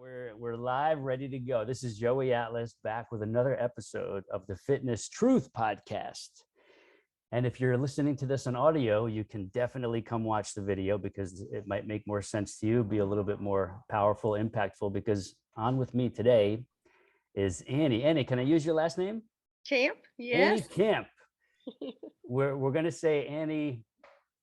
We're live, ready to go. This is Joey Atlas back with another episode of the Fitness Truth Podcast. And if you're listening to this on audio, you can definitely come watch the video because it might make more sense to you, be a little bit more powerful, impactful, because on with me today is Annie. Annie, can I use your last name? Camp, Annie yes. Camp. We're going to say, Annie,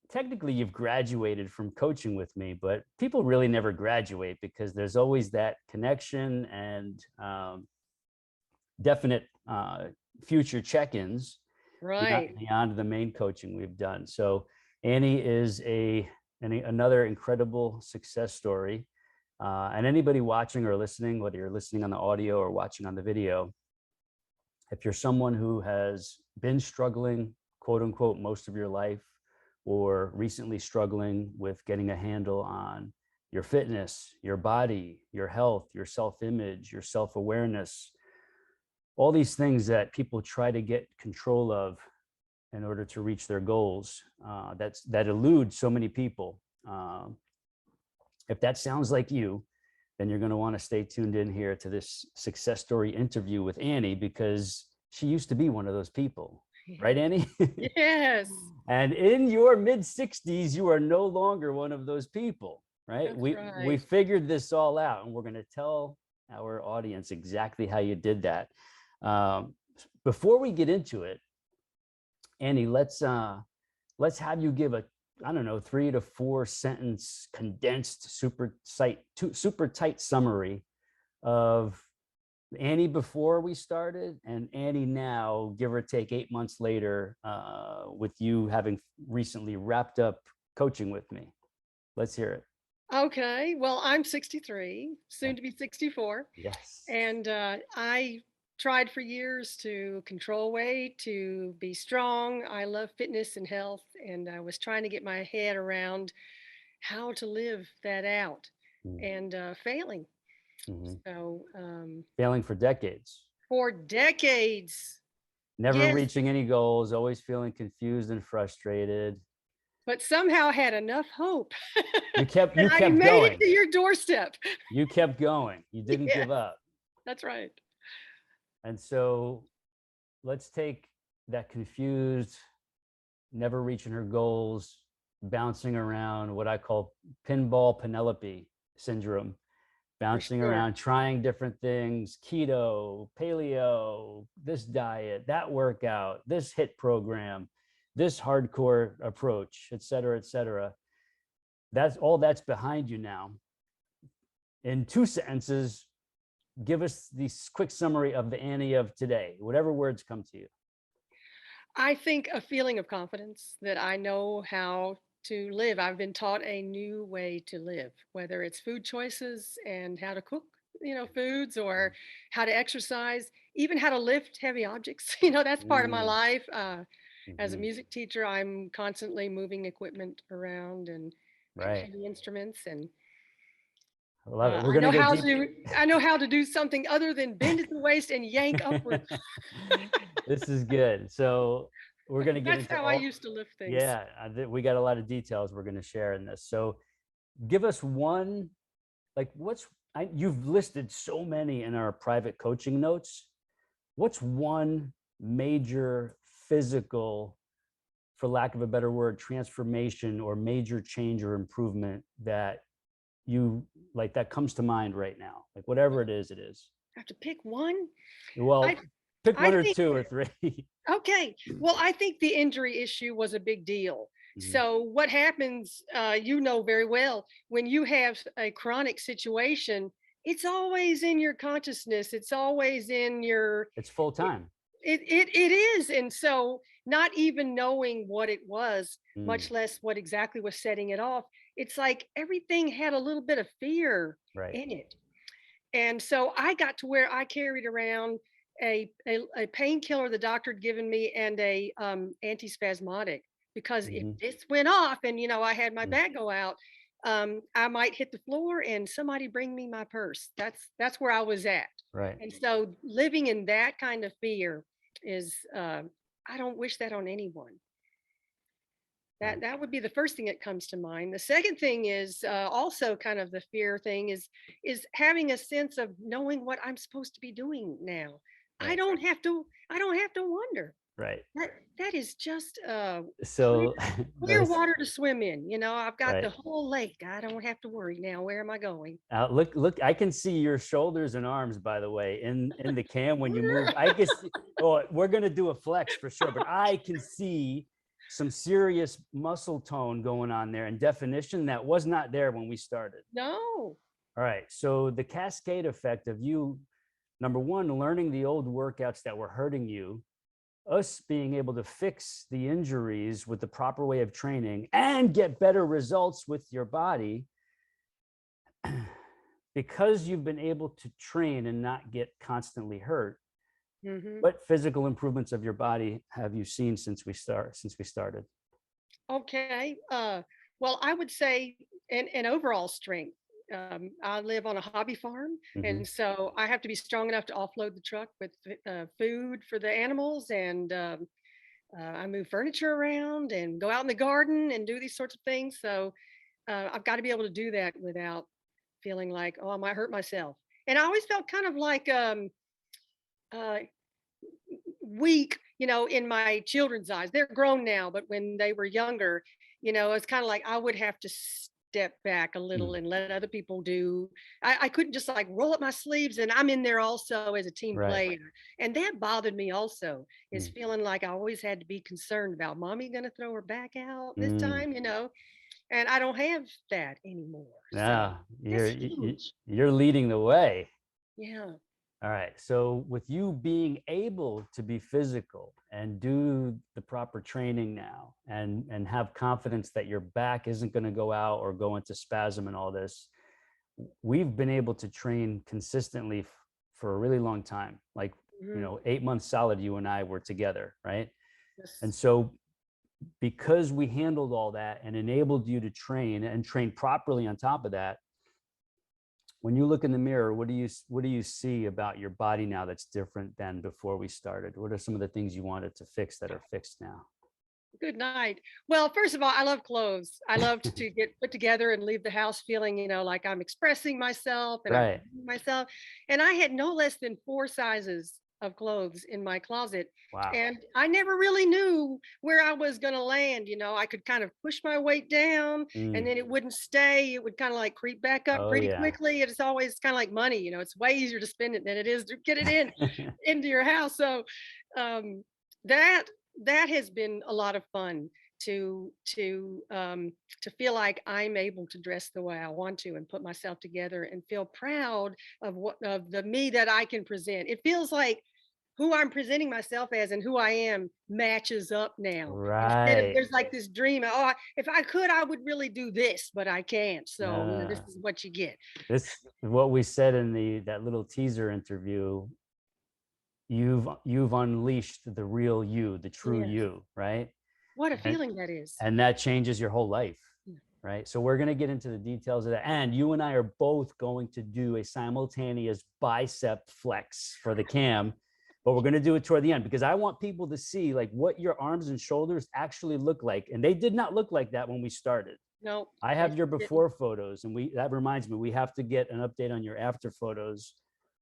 technically you've graduated from coaching with me, but people really never graduate because there's always that connection and definite future check-ins Right. beyond the main coaching we've done. So Annie is another incredible success story. And anybody watching or listening, whether you're listening on the audio or watching on the video, if you're someone who has been struggling, quote unquote, most of your life, or recently struggling with getting a handle on your fitness, your body, your health, your self-image, your self-awareness, all these things that people try to get control of in order to reach their goals, that elude so many people. If that sounds like you, then you're going to want to stay tuned in here to this success story interview with Annie, because she used to be one of those people. Right, Annie? Yes, And in your mid 60s, you are no longer one of those people, right? that's We right. figured this all out, and we're going to tell our audience exactly how you did that. Um, Before we get into it, Annie, let's have you give a, I don't know, 3 to 4 sentence condensed super tight summary of Annie before we started and Annie now, give or take 8 months later, with you having recently wrapped up coaching with me. Let's hear it. Okay, well, I'm 63, Okay. soon to be 64, Yes. and I tried for years to control weight, to be strong. I love fitness and health, and I was trying to get my head around how to live that out and failing. Mm-hmm. So, Failing for decades, for decades, never yes, reaching any goals, always feeling confused and frustrated. but somehow had enough hope You kept that you I kept made it going. to your doorstep. You kept going. You didn't Yeah, give up. that's right. And so let's take that confused, never reaching her goals, bouncing around, what I call pinball Penelope syndrome, For bouncing sure. around, trying different things, keto, paleo, this diet, that workout, this HIT program, this hardcore approach, et cetera, et cetera. That's behind you now. In 2 sentences, give us the quick summary of the Annie of today, whatever words come to you. I think a feeling of confidence that I know how to live. I've been taught a new way to live, whether it's food choices and how to cook, foods, or how to exercise, even how to lift heavy objects. That's part of my Mm, life. As a mhm. music teacher, I'm constantly moving equipment around and Right. heavy instruments, and I love it. We're I going to know get how deep. to I know how to do something other than bend at the waist and yank upward. This is good. So we're going to get That's into how I all, used to lift things. yeah, we got a lot of details we're going to share in this. So give us one, like you've listed so many in our private coaching notes. What's one major physical, for lack of a better word, transformation or major change or improvement that you like that comes to mind right now? Like whatever it is, it is. I have to pick one. I Well, pick I one or think two or three. okay. Well, I think the injury issue was a big deal. Mhm. So what happens, you know very well, when you have a chronic situation, it's always in your consciousness. It's always in your It's full it time. it is. And so not even knowing what it was, Mm, much less what exactly was setting it off, it's like everything had a little bit of fear right. in it. And so I got to where I carried around a painkiller the doctor had given me and a antispasmodic, because if Hmm. this went off and I had my Mm, back go out, I might hit the floor and somebody bring me my purse. That's where I was at. right. And so living in that kind of fear is I don't wish that on anyone. Right. That would be the first thing that comes to mind. The second thing is also kind of the fear thing is having a sense of knowing what I'm supposed to be doing now. Right. I don't have to wonder. Right. That that is just clear So clear that's water to swim in. You know, I've got the right. whole lake. I don't have to worry now. Where am I going? Look, I can see your shoulders and arms, by the way, in the cam when you move. I can see, oh, we're gonna do a flex for sure, but I can see some serious muscle tone going on there and definition that was not there when we started. No. All right. So the cascade effect of you, number one, learning the old workouts that were hurting you, us being able to fix the injuries with the proper way of training and get better results with your body because you've been able to train and not get constantly hurt. Hmm. What physical improvements of your body have you seen since we started? Okay. Well, I would say an overall strength. I live on a hobby farm, Hmm. and so I have to be strong enough to offload the truck with food for the animals, and I move furniture around and go out in the garden and do these sorts of things. So I've got to be able to do that without feeling like, oh, I might hurt myself. And I always felt kind of like uh, weak, you know, in my children's eyes. They're grown now, but when they were younger, you know, it's kind of like I would have to step back a little Mm. and let other people do. I couldn't just like roll up my sleeves and I'm in there also as a team Right. player. And that bothered me also, is Mm. feeling like I always had to be concerned about mommy gonna throw her back out this Mm. time, you know, and I don't have that anymore. So Yeah, that's huge. you're leading the way. Yeah. All right. So with you being able to be physical and do the proper training now and have confidence that your back isn't going to go out or go into spasm and all this, we've been able to train consistently for a really long time. Like, Mhm. 8 months solid, you and I were together, right? And Yes. so because we handled all that and enabled you to train and train properly on top of that, when you look in the mirror, what do you see about your body now that's different than before we started? What are some of the things you wanted to fix that are fixed now? Good night. Well, first of all, I love clothes. I love to get put together and leave the house feeling, you know, like I'm expressing myself and I'm Right. being myself. And I had no less than four sizes of clothes in my closet. Wow. And I never really knew where I was going to land. You know, I could kind of push my weight down and Mm. then it wouldn't stay. It would kind of like creep back up Oh pretty yeah. quickly. It's always kind of like money. You know, it's way easier to spend it than it is to get it into your house. So um, that that has been a lot of fun to feel like I'm able to dress the way I want to and put myself together and feel proud of what of the me that I can present. It feels like who I'm presenting myself as and who I am matches up now. Instead of Right. there's like this dream, oh, if I could, I would really do this, but I can't. So you know, this Uh, is what you get. this what we said in the that little teaser interview. You've unleashed the real you, the true Yes. you, right? What a And feeling that is. and that changes your whole life, Yeah. right? So we're going to get into the details of that, and you and I are both going to do a simultaneous bicep flex for the cam, but we're going to do it toward the end because I want people to see like what your arms and shoulders actually look like, and they did not look like that when we started. No, I they have your didn't. before photos, and that reminds me, we have to get an update on your after photos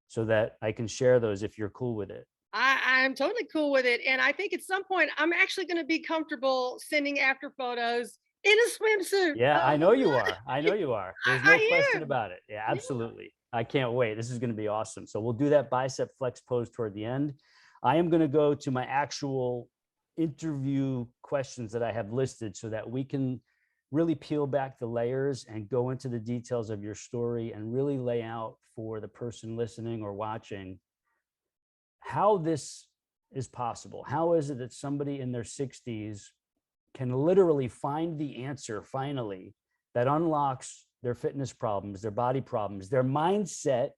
so that I can share those if you're cool with it. I'm totally cool with it. And I think at some point I'm actually going to be comfortable sending after photos in a swimsuit. Yeah, I know you I, are. I know you are. There's no I question am. about it. Yeah, Yeah. absolutely. I can't wait. This is going to be awesome. So we'll do that bicep flex pose toward the end. I am going to go to my actual interview questions that I have listed so that we can really peel back the layers and go into the details of your story and really lay out for the person listening or watching how this is possible. How is it that somebody in their 60s can literally find the answer finally that unlocks their fitness problems, their body problems, their mindset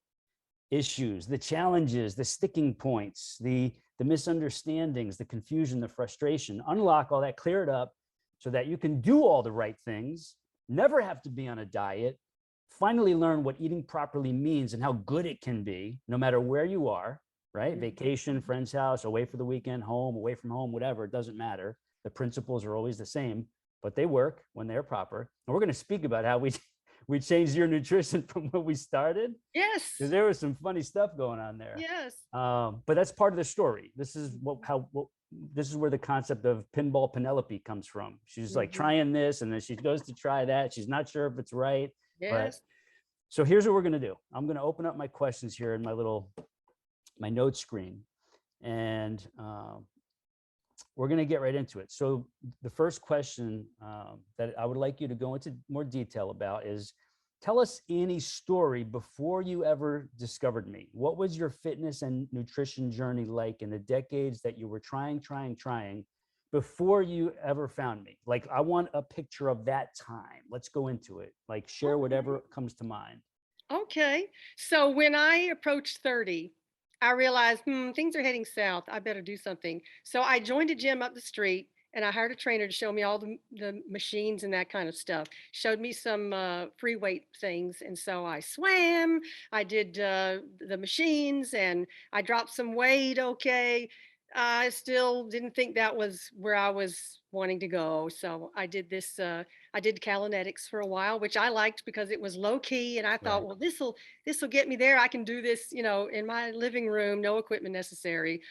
issues, the challenges, the sticking points, the misunderstandings, the confusion, the frustration, unlock all that, clear it up so that you can do all the right things, never have to be on a diet, finally learn what eating properly means and how good it can be, no matter where you are, right? Mhm. Vacation, friend's house, away for the weekend, home, away from home, whatever, it doesn't matter. The principles are always the same, but they work when they're proper. And we're going to speak about how we we changed your nutrition from when we started, because Yes. there was some funny stuff going on there. Yes. But that's part of the story. This is what this is where the concept of pinball Penelope comes from. She's like Hmm. trying this, and then she goes to try that. She's not sure if it's right, but Yes. so here's what we're going to do. I'm going to open up my questions here in my note screen, and we're going to get right into it. So the first question that I would like you to go into more detail about is, tell us Annie's story before you ever discovered me. What was your fitness and nutrition journey like in the decades that you were trying before you ever found me? Like, I want a picture of that time. Let's go into it. Like, share Okay. whatever comes to mind. Okay. So when I approached 30, I realized, things are heading south. I better do something. So I joined a gym up the street and I hired a trainer to show me all the machines and that kind of stuff. Showed me some free weight things. And so I swam, I did the machines, and I dropped some weight. Okay. I still didn't think that was where I was wanting to go. So I did this. I did Calinetics for a while, which I liked because it was low key, and I thought, Right. well, this will get me there. I can do this, in my living room, no equipment necessary.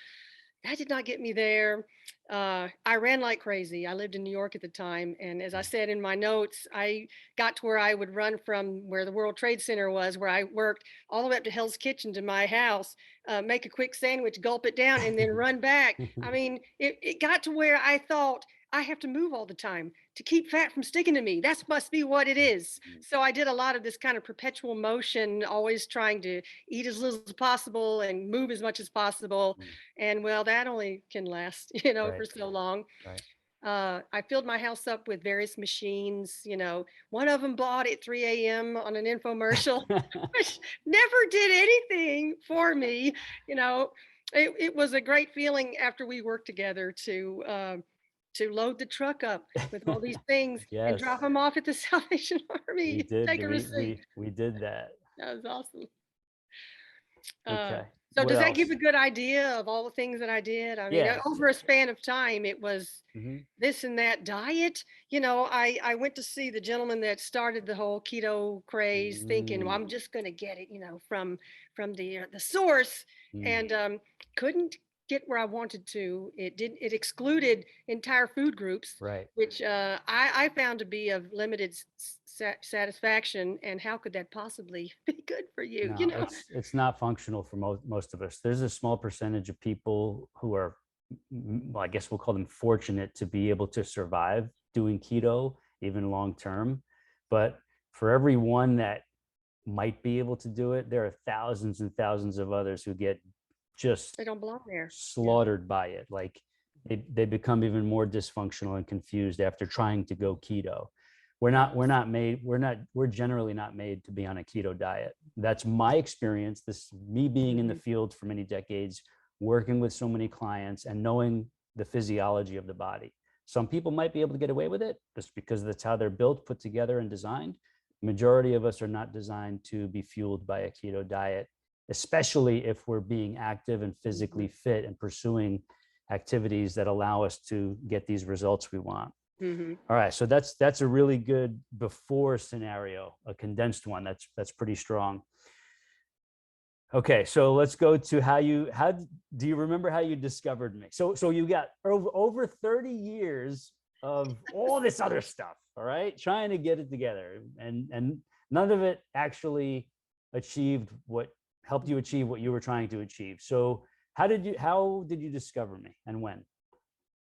That did not get me there. I ran like crazy. I lived in New York at the time, and as I said in my notes, I got to where I would run from where the World Trade Center was, where I worked, all the way up to Hell's Kitchen to my house, make a quick sandwich, gulp it down, and then run back. I mean, it got to where I thought I have to move all the time to keep fat from sticking to me. That must be what it is. So I did a lot of this kind of perpetual motion, always trying to eat as little as possible and move as much as possible. And well, that only can last, for Right. so long. Right. I filled my house up with various machines. One of them bought at 3 a.m. on an infomercial, which never did anything for me. You know, it was a great feeling after we worked together to load the truck up with all these things and drop Yes, them off at the Salvation we Army. did. Take a receipt. We did that. That was awesome. Uh, Okay. so What does that give a else? good idea of all the things that I did? I mean, Yes. over a span of time, it was Mhm. this and that diet. I went to see the gentleman that started the whole keto craze, thinking, well, I'm Mm, just going to get it, from the source, mm. and couldn't get where I wanted to. It excluded entire food groups, Right. which I found to be of limited satisfaction. And how could that possibly be good for you? No, it's not functional for most of us. There's a small percentage of people who are, well, I guess we'll call them fortunate to be able to survive doing keto, even long term. But for every one that might be able to do it, there are thousands and thousands of others who get just They don't belong there. Yeah. slaughtered by it. Like, they become even more dysfunctional and confused after trying to go keto. We're generally not made to be on a keto diet. That's my experience. This, me being in the Mhm. field for many decades, working with so many clients and knowing the physiology of the body. Some people might be able to get away with it just because that's how they're built, put together, and designed. Majority of us are not designed to be fueled by a keto diet, especially if we're being active and physically Mhm. fit and pursuing activities that allow us to get these results we want. Mhm. All right, so that's a really good before scenario, a condensed one. That's pretty strong. Okay, so let's go to how do you remember how you discovered me? So you got over 30 years of all this other stuff, all right, trying to get it together, and none of it actually achieved what helped you achieve what you were trying to achieve. So how did you discover me, and when?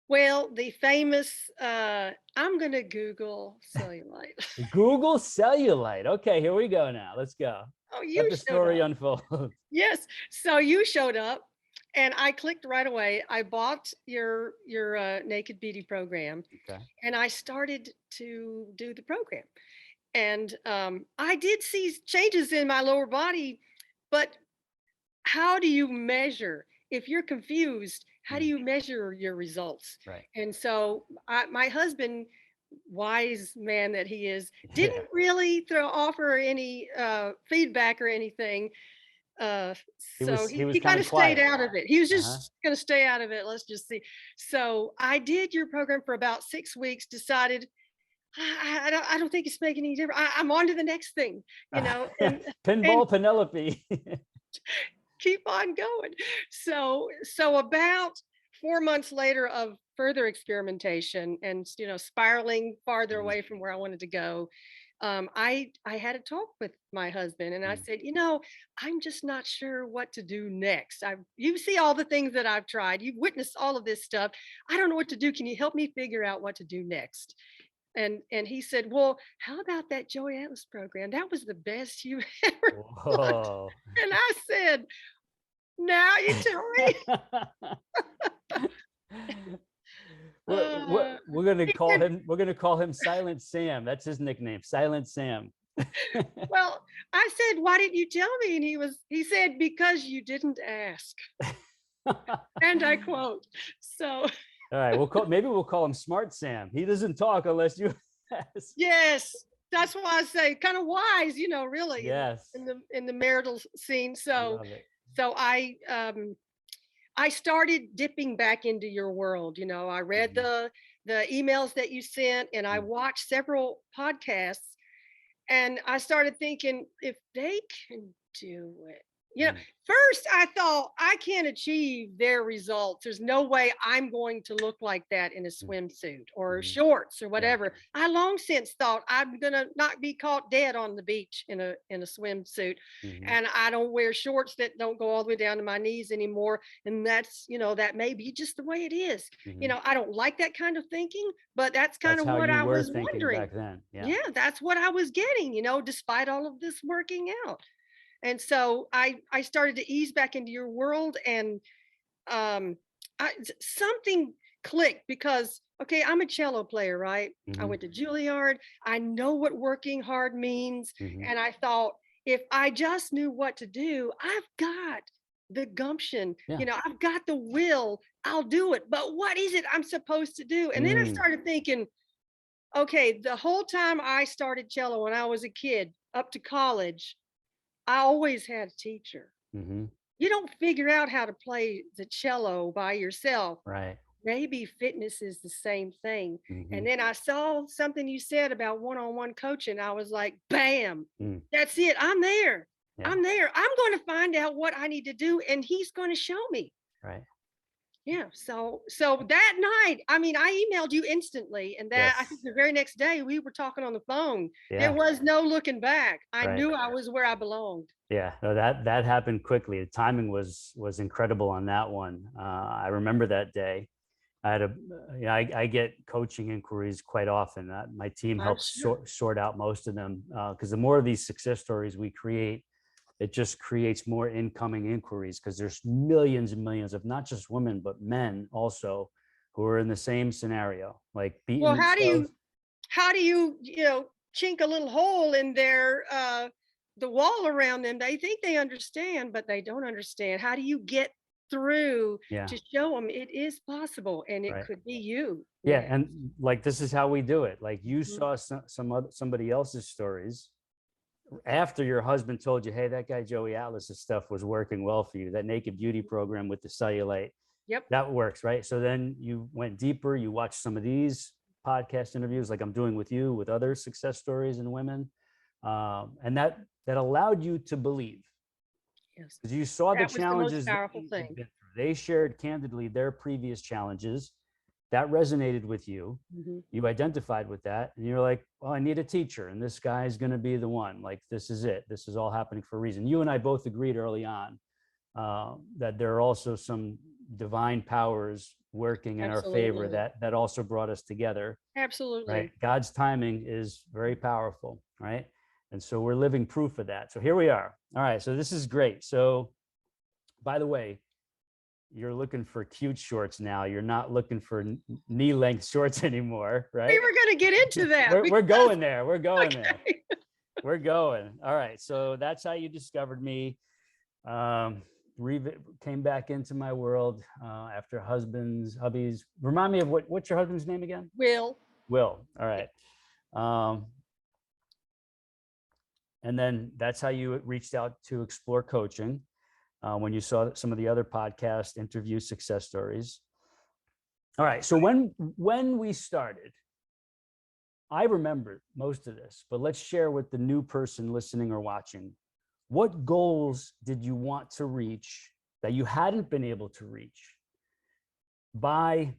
Well, the famous, I'm gonna Google cellulite. Google Cellulite. Okay, here we go now. Let's go. Oh, Let you the showed story up. unfold. Yes. So you showed up, and I clicked right away. I bought your Naked Beauty program, Okay. and I started to do the program. And I did see changes in my lower body, but how do you measure if you're confused? How do Mm, you measure your results? right. And so my husband, wise man that he is, Yeah. didn't really offer any feedback or anything. He So was he, he was he kind kind of of stayed quiet. out of it. He was Uh-huh. just going to stay out of it. Let's just see. So I did your program for about 6 weeks, decided I don't think it's making any difference. I'm on to the next thing, and Pinball Penelope. keep on going. So about 4 months later of further experimentation and spiraling farther Mhm. away from where I wanted to go, I had a talk with my husband and I Mm. said, I'm just not sure what to do next. You see all the things that I've tried. You've witnessed all of this stuff. I don't know what to do. Can you help me figure out what to do next? And he said, "Well, how about that Joey Atlas program? That was the best you ever done." Whoa. And I said, "Now you tell me." We're, Uh, we're gonna he call said, him we're gonna call him Silent Sam. That's his nickname, Silent Sam. "Well," I said, "Why didn't you tell me?" And he said, "Because you didn't ask." All And I quote. So right, maybe we'll call him Smart Sam. He doesn't talk unless you ask. yes, that's why I say kind of wise, really Yes, in the marital scene. I So love it. so I started dipping back into your world. I read Mhm. the emails that you sent, and I Mm, watched several podcasts, and I started thinking, if they can do it, mm, first I thought I can't achieve their results. There's no way I'm going to look like that in a mm, swimsuit or mhm. shorts or Yeah. whatever. I long since thought I'm gonna not be caught dead on the beach in a swimsuit. Mhm. And I don't wear shorts that don't go all the way down to my knees anymore. And that may be just the way it is. Mhm. I don't like that kind of thinking, but that's kind That's of how what you I were was thinking wondering. back then. Yeah. Yeah, that's what I was getting, despite all of this working out. And so I started to ease back into your world, and um something clicked because okay, I'm a cello player, right? I Mhm. went to Juilliard. I know what working hard means, Mhm. and I thought if I just knew what to do, I've got the gumption, Yeah. I've got the will. I'll do it. But what is it I'm supposed to do? And then I Mm. started thinking, okay, the whole time I started cello when I was a kid up to college, I always had a teacher. Mhm. You don't figure out how to play the cello by yourself. Right. Maybe fitness is the same thing. Mhm. And then I saw something you said about one on one coaching. I was like, bam, Mm. that's it. I'm there. Yeah. I'm there. I'm going to find out what I need to do, and he's going to show me. Right. Yeah. So that night, I mean, I emailed you instantly, and that I think Yes. the very next day we were talking on the phone. There Yeah. was no looking back. I Right. knew I was where I belonged. Yeah. No, that happened quickly. The timing was incredible on that one. I remember that day. I had I get coaching inquiries quite often. My team I'm helps sure. sort out most of them because the more of these success stories we create, it just creates more incoming inquiries because there's millions and millions of not just women but men also who are in the same scenario, like beating Well, themselves. how do you chink a little hole in their the wall around them? They think they understand, but they don't understand. How do you get through Yeah. to show them it is possible and it Right. could be you? Yeah, Yeah. and like this is how we do it. Like you Mhm. saw somebody else's stories after your husband told you, hey, that guy Joey Atlas's stuff was working well for you, that naked beauty program with the cellulite, Yep. that works, right? So then you went deeper, you watched some of these podcast interviews like I'm doing with you with other success stories and women. And that allowed you to believe Yes. because you saw the That was the most challenges powerful they had thing. been through. They shared candidly their previous challenges that resonated with you. Mhm. You identified with that and you're like, well, I need a teacher and this guy's going to be the one. Like, this is it. This is all happening for a reason. You and I both agreed early on that there are also some divine powers working in our favor Absolutely. that also brought us together, right? Absolutely. God's timing is very powerful, right? And so we're living proof of that. So here we are. All right. So this is great. So by the way, you're looking for cute shorts now. You're not looking for knee length shorts anymore, We right? were going to get into that We're because going there. We're going there. okay. We're going. All right. So that's how you discovered me. Um, came back into my world after hubbies. Remind me of what's your husband's name again? Will. Will. All right. Um, and then that's how you reached out to explore coaching when you saw some of the other podcast interview success stories. All right. So when we started, I remember most of this, but let's share with the new person listening or watching. What goals did you want to reach that you hadn't been able to reach by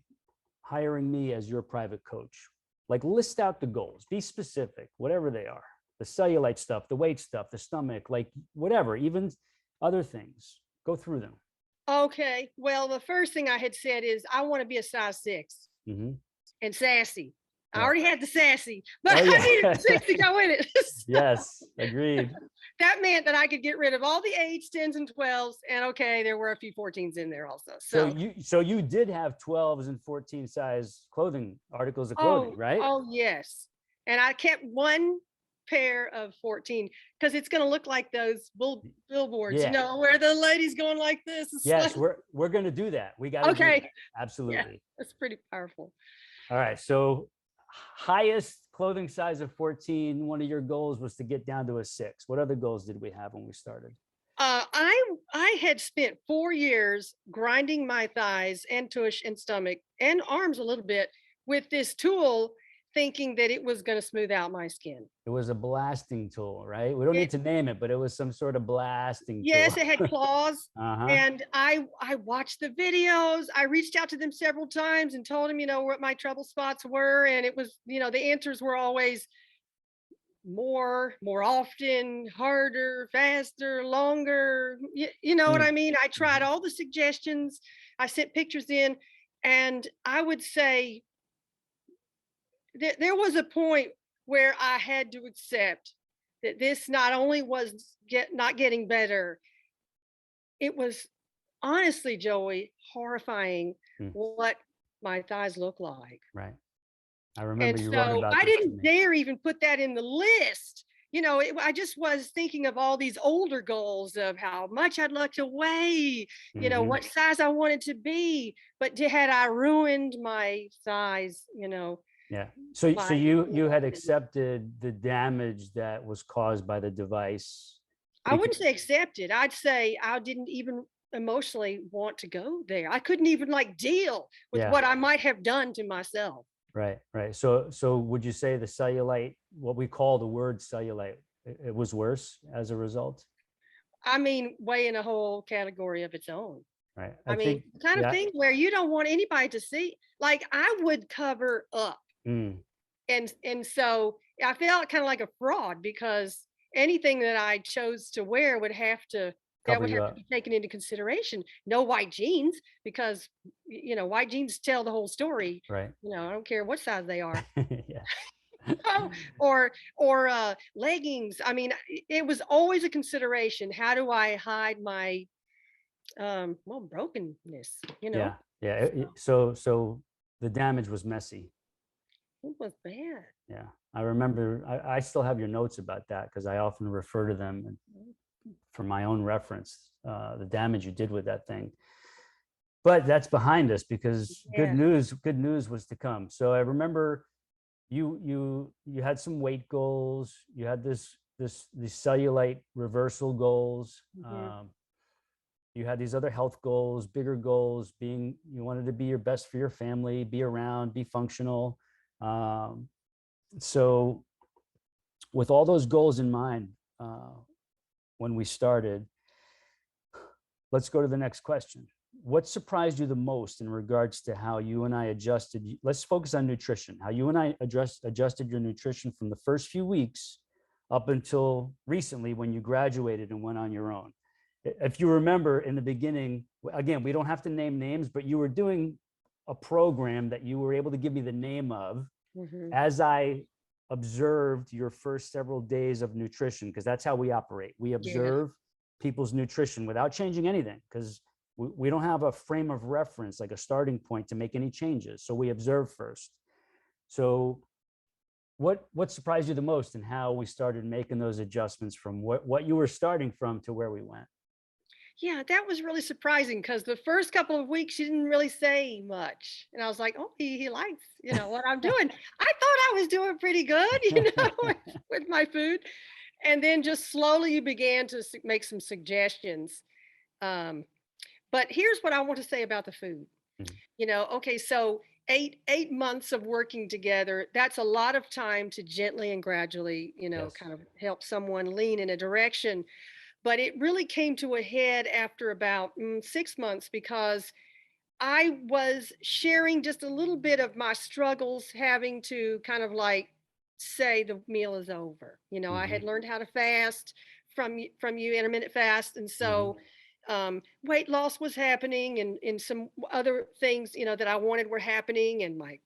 hiring me as your private coach? Like, list out the goals, be specific, whatever they are. The cellulite stuff, the weight stuff, the stomach, like whatever, even other things. Go through them. Okay. Well, the first thing I had said is I want to be a size 6 Mm-hmm. and sassy. I Yeah. already had the sassy, but Oh, I yeah. needed the 6 to go in it. Yes, agreed. That meant that I could get rid of all the 8s, 10s, and 12s. And okay, there were a few 14s in there also. So So, you did have 12s and 14 size clothing, articles of clothing, oh, right? oh, yes. And I kept one pair of 14 because it's going to look like those billboards, Yeah. where the lady's going like this. It's Yes, like, we're gonna do that. We got to do that. okay. Yeah, Absolutely. that's pretty powerful. All right. So highest clothing size of 14. One of your goals was to get down to a 6. What other goals did we have when we started? I had spent 4 years grinding my thighs and tush and stomach and arms a little bit with this tool, thinking that it was going to smooth out my skin. It was a blasting tool, right? We don't It, need to name it, but it was some sort of blasting tool. yes, it had claws, Uh-huh. and I watched the videos. I reached out to them several times and told them, what my trouble spots were, and it was, the answers were always more often, harder, faster, longer. You know what I mean? I tried Mhm. all the suggestions. I sent pictures in, and I would say that there was a point where I had to accept that this not only was not getting better, it was honestly, Joey, horrifying Mm, what my thighs look like. right. I remember And you wrote so about I this to didn't me. dare even put that in the list. I just was thinking of all these older goals of how much I'd like to weigh, Hmm. what size I wanted to be. But had I ruined my size, Yeah. So by you had accepted the damage that was caused by the device. I wouldn't say accepted. I'd say I didn't even emotionally want to go there. I couldn't even like deal with Yeah. what I might have done to myself. Right. Right. So would you say the cellulite, what we call the word cellulite, it was worse as a result? I mean, weighing a whole category of its own. Right. I I mean, think, kind of yeah. thing where you don't want anybody to see. Like I would cover up, Mm, and so I felt kind of like a fraud because anything that I chose to wear cover would you have to up. be taken into consideration. No white jeans because white jeans tell the whole story. Right. I don't care what size they are. Yeah. Oh, or leggings. I mean, it was always a consideration. How do I hide my brokenness, Yeah. Yeah. So So the damage was messy. it was bad. Yeah. I remember I still have your notes about that because I often refer to them for my own reference, the damage you did with that thing. But that's behind us because Yeah. good news was to come. So I remember you had some weight goals. You had these cellulite reversal goals. Mhm. You had these other health goals, bigger goals. You wanted to be your best for your family, be around, be functional. Um, so with all those goals in mind, when we started, let's go to the next question. What surprised you the most in regards to how you and I adjusted? Let's focus on nutrition. How you and I adjusted your nutrition from the first few weeks up until recently when you graduated and went on your own. If you remember in the beginning, again, we don't have to name names, but you were doing a program that you were able to give me the name of Mhm. as I observed your first several days of nutrition, because that's how we operate. We Yes. observe people's nutrition without changing anything because we don't have a frame of reference, like a starting point to make any changes. So we observe first. So what surprised you the most in how we started making those adjustments from what you were starting from to where we went? Yeah, that was really surprising because the first couple of weeks she didn't really say much, and I was like, "Oh, he likes what I'm doing." I thought I was doing pretty good, with my food, and then just slowly you began to make some suggestions. Um, but here's what I want to say about the food. Mhm. Okay, so eight months of working together, that's a lot of time to gently and gradually, Yes. kind of help someone lean in a direction. But it really came to a head after about 6 months because I was sharing just a little bit of my struggles, having to kind of like say the meal is over. I Hmm. had learned how to fast from you, intermittent fast, and Hmm. so weight loss was happening, and some other things that I wanted were happening, and my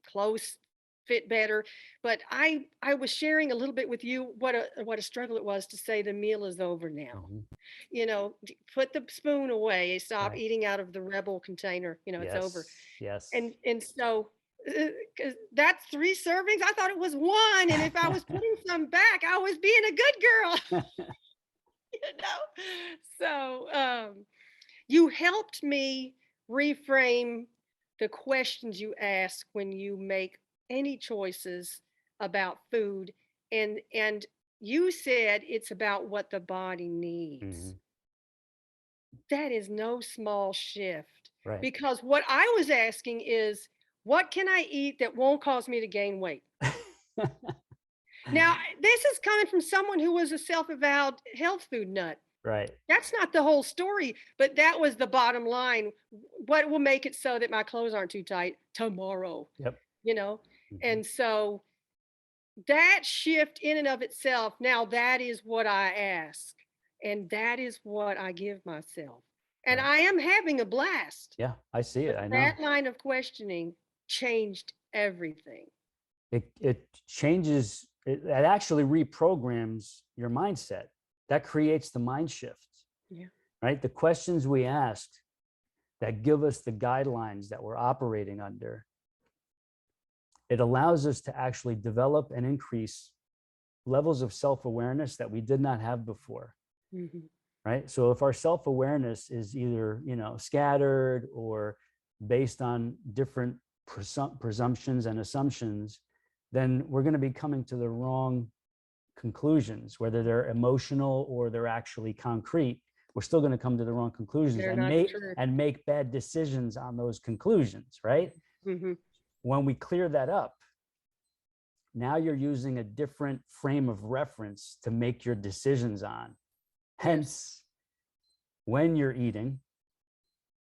clothes fit better. But I was sharing a little bit with you what a struggle it was to say the meal is over now. Hmm. Put the spoon away, stop Right. eating out of the rebel container, it's over. Yes. Yes. And so, 'cause that's 3 servings, I thought it was 1, and if I was putting some back, I was being a good girl, you know? So, you helped me reframe the questions you ask when you make any choices about food, and you said it's about what the body needs. Hmm. That is no small shift, Right. because what I was asking is, what can I eat that won't cause me to gain weight? Now, this is coming from someone who was a self-avowed health food nut. Right. That's not the whole story, but that was the bottom line. What will make it so that my clothes aren't too tight tomorrow, Yep. you know? Hmm. And so that shift in and of itself, now that is what I ask. And that is what I give myself. And Right. I am having a blast. Yeah, I see it. But I know. that line of questioning changed everything. It changes. It actually reprograms your mindset. That creates the mind shift. Yeah. Right. The questions we asked that give us the guidelines that we're operating under. It allows us to actually develop and increase levels of self-awareness that we did not have before. Mhm. Right. So if our self-awareness is either scattered or based on different presumptions and assumptions, then we're going to be coming to the wrong conclusions, whether they're emotional or they're actually concrete. We're still going to come to the wrong conclusions They're and not the truth. make bad decisions on those conclusions. Right. Mhm. When we clear that up, now you're using a different frame of reference to make your decisions on. Yes. Hence, when you're eating,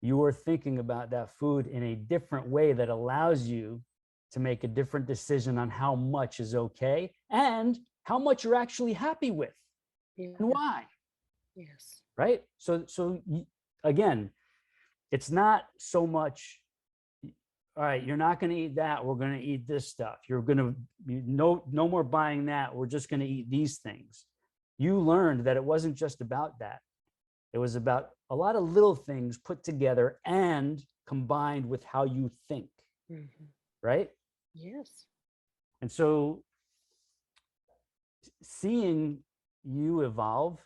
you are thinking about that food in a different way that allows you to make a different decision on how much is okay and how much you're actually happy with and Yeah. why. Yes. Right. So again, it's not so much, all right, you're not going to eat that, we're going to eat this stuff, you're going to no more buying that, we're just going to eat these things. You learned that it wasn't just about that. It was about a lot of little things put together and combined with how you think, Mhm. right? Yes. And so seeing you evolve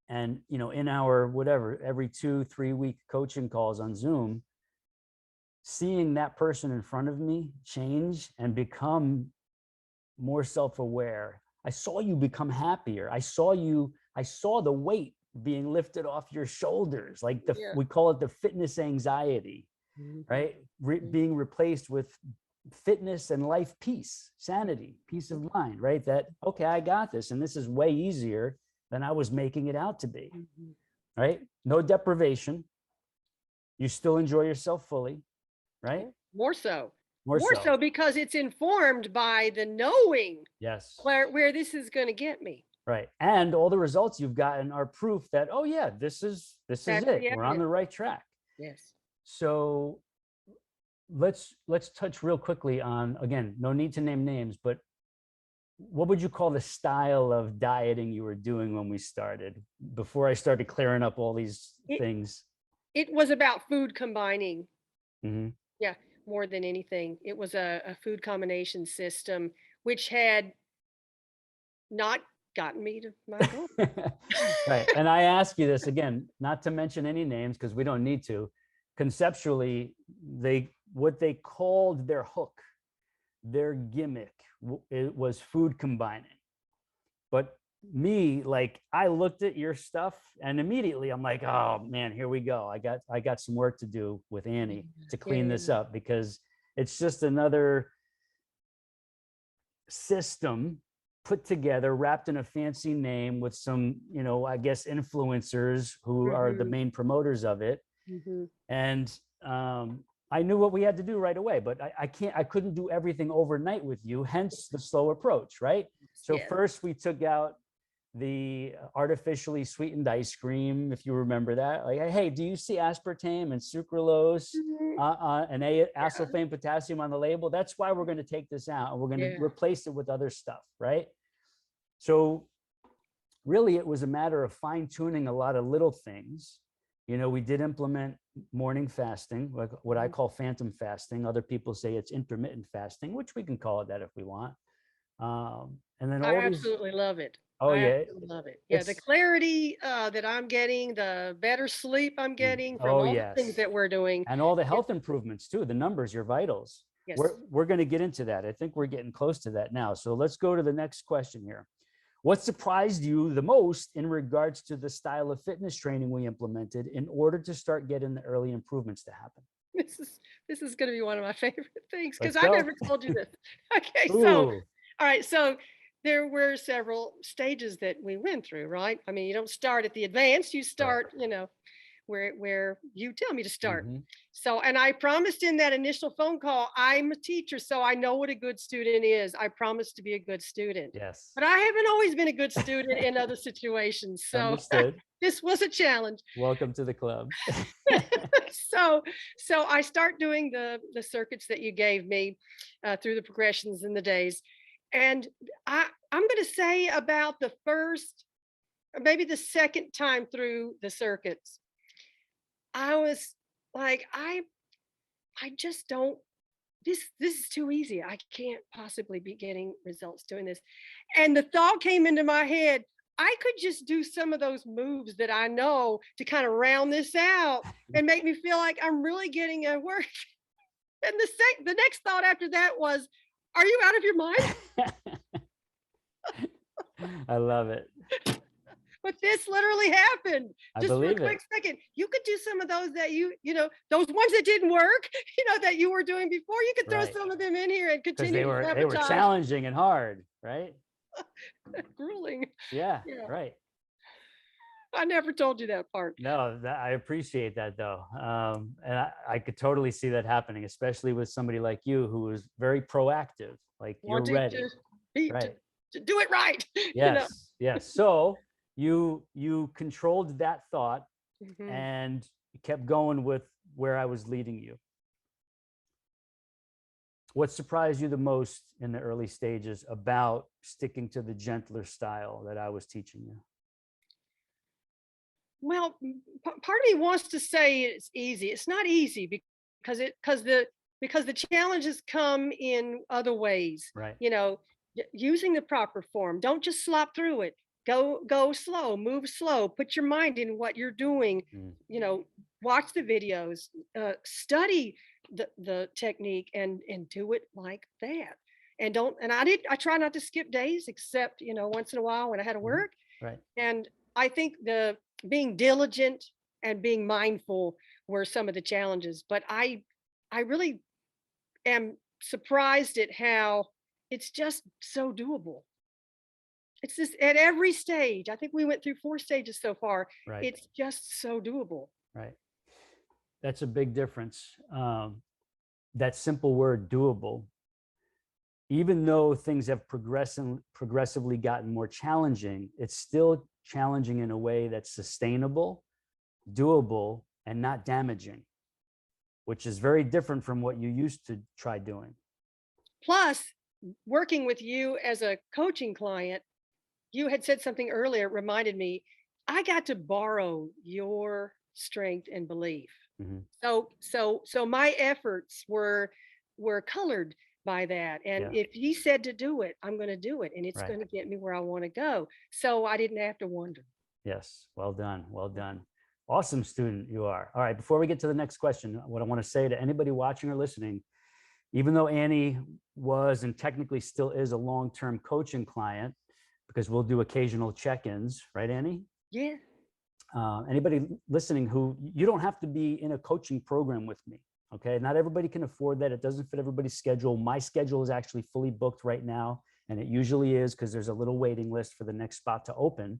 and, in our whatever, every 2-3 week coaching calls on Zoom, seeing that person in front of me change and become more self-aware. I saw you become happier. I saw the weight being lifted off your shoulders, like Yeah. we call it the fitness anxiety, Mhm. right? Being replaced with fitness and life peace, sanity, peace of mind, right? That, okay, I got this. And this is way easier than I was making it out to be, Mhm. right? No deprivation. You still enjoy yourself fully, right? Oh, more so. More More so. so because it's informed by the knowing Yes. where this is gonna get me. Right. And all the results you've gotten are proof that, oh yeah, this is That's it. the We're on the evidence. right track. Yes. So let's touch real quickly on, again, no need to name names, but what would you call the style of dieting you were doing when we started, before I started clearing up all these It things? it was about food combining. Hmm. Yeah, more than anything. It was a food combination system which had not gotten me to my goal. Right. And I ask you this again, not to mention any names because we don't need to. Conceptually, what they called their hook, their gimmick, it was food combining. But me, like I looked at your stuff and immediately I'm like, oh man, here we go. I got some work to do with Yeah, Annie to clean yeah, this up, because it's just another system put together, wrapped in a fancy name with some, I guess influencers who are the hmm main promoters of it. hmm And I knew what we had to do right away, but I couldn't do everything overnight with you, hence the slow approach, right? So yes. first we took out the artificially sweetened ice cream, if you remember that. Like, hey, do you see aspartame and sucralose Mhm. and Yeah, acesulfame potassium on the label? That's why we're going to take this out and we're going to yeah. replace it with other stuff, right? So really, it was a matter of fine tuning a lot of little things. We did implement morning fasting, like what I Mhm. call phantom fasting. Other people say it's intermittent fasting, which we can call it that if we want. And then I all these, absolutely love it. oh I yeah, absolutely love it. Yeah, the it's, clarity, that I'm getting, the better sleep I'm getting from oh all the things yes. that we're doing. And all the It's health improvements too, the numbers, your vitals. We're, yes. we're going to get into that. I think we're getting close to that now. So let's go to the next question here. What surprised you the most in regards to the style of fitness training we implemented in order to start getting the early improvements to happen? This is this is gonna be one of my favorite things because Let's I go. never told you this. Okay, so Ooh, all right, so there were several stages that we went through, right? I mean, you don't start at the advanced, you right. start, where you tell me to start. Mm-hmm. So, and I promised in that initial phone call, I'm a teacher, so I know what a good student is. I promise to be a good student. Yes. But I haven't always been a good student in other situations. So Understood. this was a challenge. Welcome to the club. so so I start doing the circuits that you gave me through the progressions in the days. And I'm going to say about the first, or maybe the second time through the circuits, I was like, I just don't, this is too easy. I can't possibly be getting results doing this. And the thought came into my head, I could just do some of those moves that I know to kind of round this out and make me feel like I'm really getting a work. And the next thought after that was, are you out of your mind? I love it. But this literally happened I just for a believe quick it. second. You could do some of those that those ones that didn't work, that you were doing before. You could throw Right. some of them in here and Because continue they to were they were sabotage. challenging and hard, right? Grueling. Yeah, Yeah. right. I never told you that part. No, I appreciate that though. And I could totally see that happening, especially with somebody like you who is very proactive. Like you're Wanting to ready, be right? to do it right. you know. Yes, yes. So you controlled that thought Mhm. and kept going with where I was leading you. What surprised you the most in the early stages about sticking to the gentler style that I was teaching you? Well, part of me wants to say it's easy. It's not easy because the challenges come in other ways. Right. Using the proper form. Don't just slop through it. Go slow, move slow. Put your mind in what you're doing. Mm, You know, watch the videos, study the technique, and do it like that. And don't. And I try not to skip days, except once in a while when I had to mhm. work. Right. And I think the being diligent and being mindful were some of the challenges. But I really am surprised at how it's just so doable. It's just at every stage. I think we went through 4 stages so far. Right. It's just so doable. Right. That's a big difference. That simple word doable, even though things have progressively gotten more challenging, it's still challenging in a way that's sustainable, doable, and not damaging, which is very different from what you used to try doing. Plus, working with you as a coaching client, you had said something earlier, it reminded me, I got to borrow your strength and belief. Mhm. So my efforts were colored by that. And Yeah. if he said to do it, I'm going to do it, and it's Right. going to get me where I want to go. So I didn't have to wonder. Yes. Well done. Well done. Awesome student you are. All right. Before we get to the next question, what I want to say to anybody watching or listening, even though Annie was and technically still is a long-term coaching client, because we'll do occasional check-ins, right, Annie? Yeah. Anybody listening who, you don't have to be in a coaching program with me. Okay. Not everybody can afford that. It doesn't fit everybody's schedule. My schedule is actually fully booked right now. And it usually is, because there's a little waiting list for the next spot to open.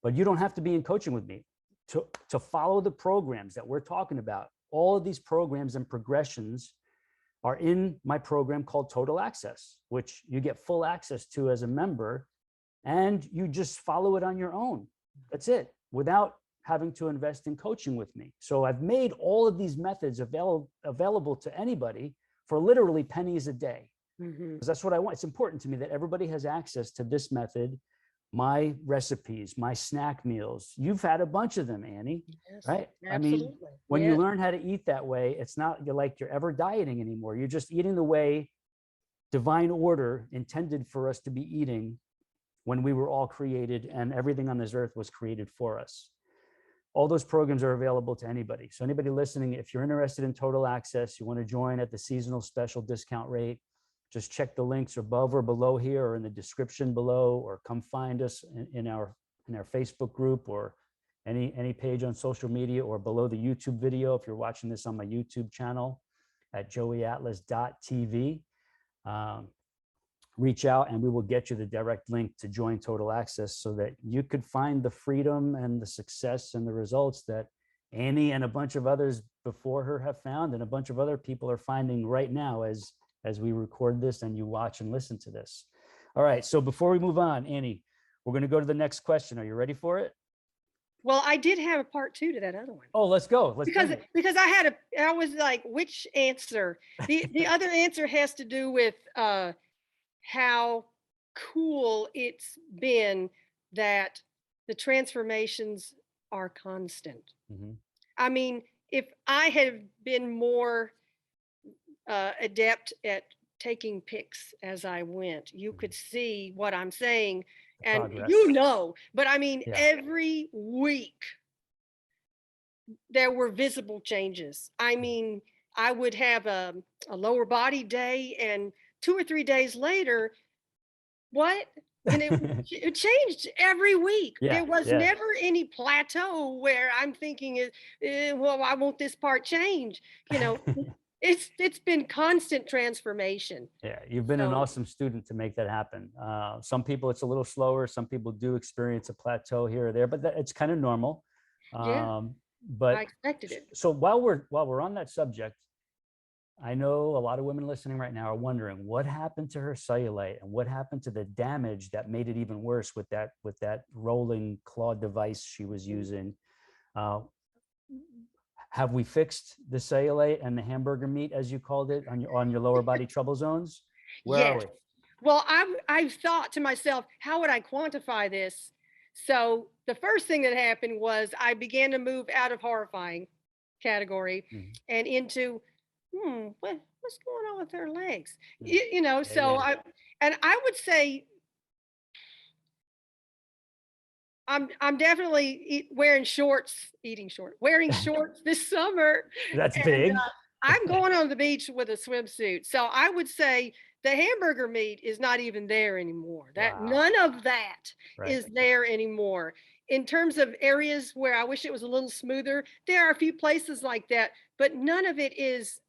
But you don't have to be in coaching with me to follow the programs that we're talking about. All of these programs and progressions are in my program called Total Access, which you get full access to as a member, and you just follow it on your own. That's it, without having to invest in coaching with me. So I've made all of these methods available to anybody for literally pennies a day. Because that's what I want. It's important to me that everybody has access to this method, my recipes, my snack meals. You've had a bunch of them, Annie, Yes, right? I mean, absolutely. when you Yes. learn how to eat that way, it's not like you're ever dieting anymore. You're just eating the way divine order intended for us to be eating when we were all created, and everything on this earth was created for us. All those programs are available to anybody. So anybody listening, if you're interested in Total Access, you want to join at the seasonal special discount rate, just check the links above or below here, or in the description below, or come find us in our Facebook group, or any page on social media, or below the YouTube video if you're watching this on my YouTube channel at joeyatlas.tv. Reach out and we will get you the direct link to join Total Access, so that you could find the freedom and the success and the results that Annie and a bunch of others before her have found, and a bunch of other people are finding right now as we record this and you watch and listen to this. All right, so before we move on, Annie, we're going to go to the next question. Are you ready for it? Well, I did have a part 2 to that other one. Oh, let's go. Let's because I was like, which answer? The other answer has to do with how cool it's been that the transformations are constant. I mean, if I had been more adept at taking pics as I went, you could see what I'm saying, and progress. but I mean, Yeah. every week there were visible changes. I mean, I would have a lower body day, and 2 or 3 days later, what? And it changed every week. Yeah, There was yeah. never any plateau where I'm thinking, well, I want this part change. You know, it's been constant transformation. Yeah, you've been an So, awesome student to make that happen. Some people it's a little slower. Some people do experience a plateau here or there, but it's kind of normal. yeah, I But expected it. so while we're on that subject, I know a lot of women listening right now are wondering what happened to her cellulite, and what happened to the damage that made it even worse with that rolling claw device she was using. Have we fixed the cellulite and the hamburger meat, as you called it, on your lower body trouble zones? Where are Yes. we? Well, I've thought to myself, how would I quantify this? So the first thing that happened was I began to move out of horrifying category and into, what's going on with her legs? Yeah, So yeah. I would say I'm definitely wearing shorts, wearing shorts this summer, That's and big. I'm going on the beach with a swimsuit. So I would say the hamburger meat is not even there anymore. That Wow. none of that Right. is there anymore. In terms of areas where I wish it was a little smoother, there are a few places like that, but none of it is.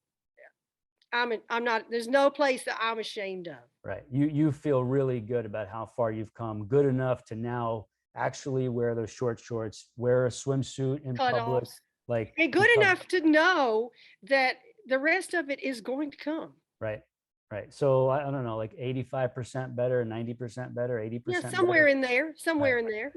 I'm not. There's no place that I'm ashamed of. Right. You feel really good about how far you've come, good enough to now actually wear those short shorts, wear a swimsuit in public, Cutoffs. like And in good pub. enough to know that the rest of it is going to come. Right. Right. So I don't know, like 85% better, 90% better, Yeah, 80% somewhere better. in there, Right. somewhere in there.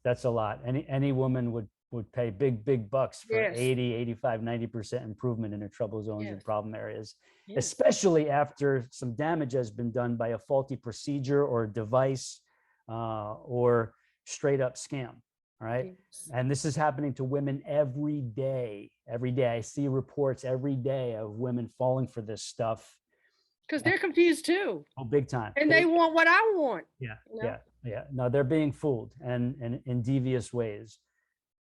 That's a lot. Any woman would pay big bucks for Yes, 80, 85, 90% improvement in her trouble zones and yes, problem areas, yes. especially after some damage has been done by a faulty procedure or device, or straight up scam. All right. Yes. And this is happening to women every day. Every day. I see reports every day of women falling for this stuff. Because they're confused too. Oh, big time. And they want what I want. Yeah, You know? yeah. No, they're being fooled, and in devious ways.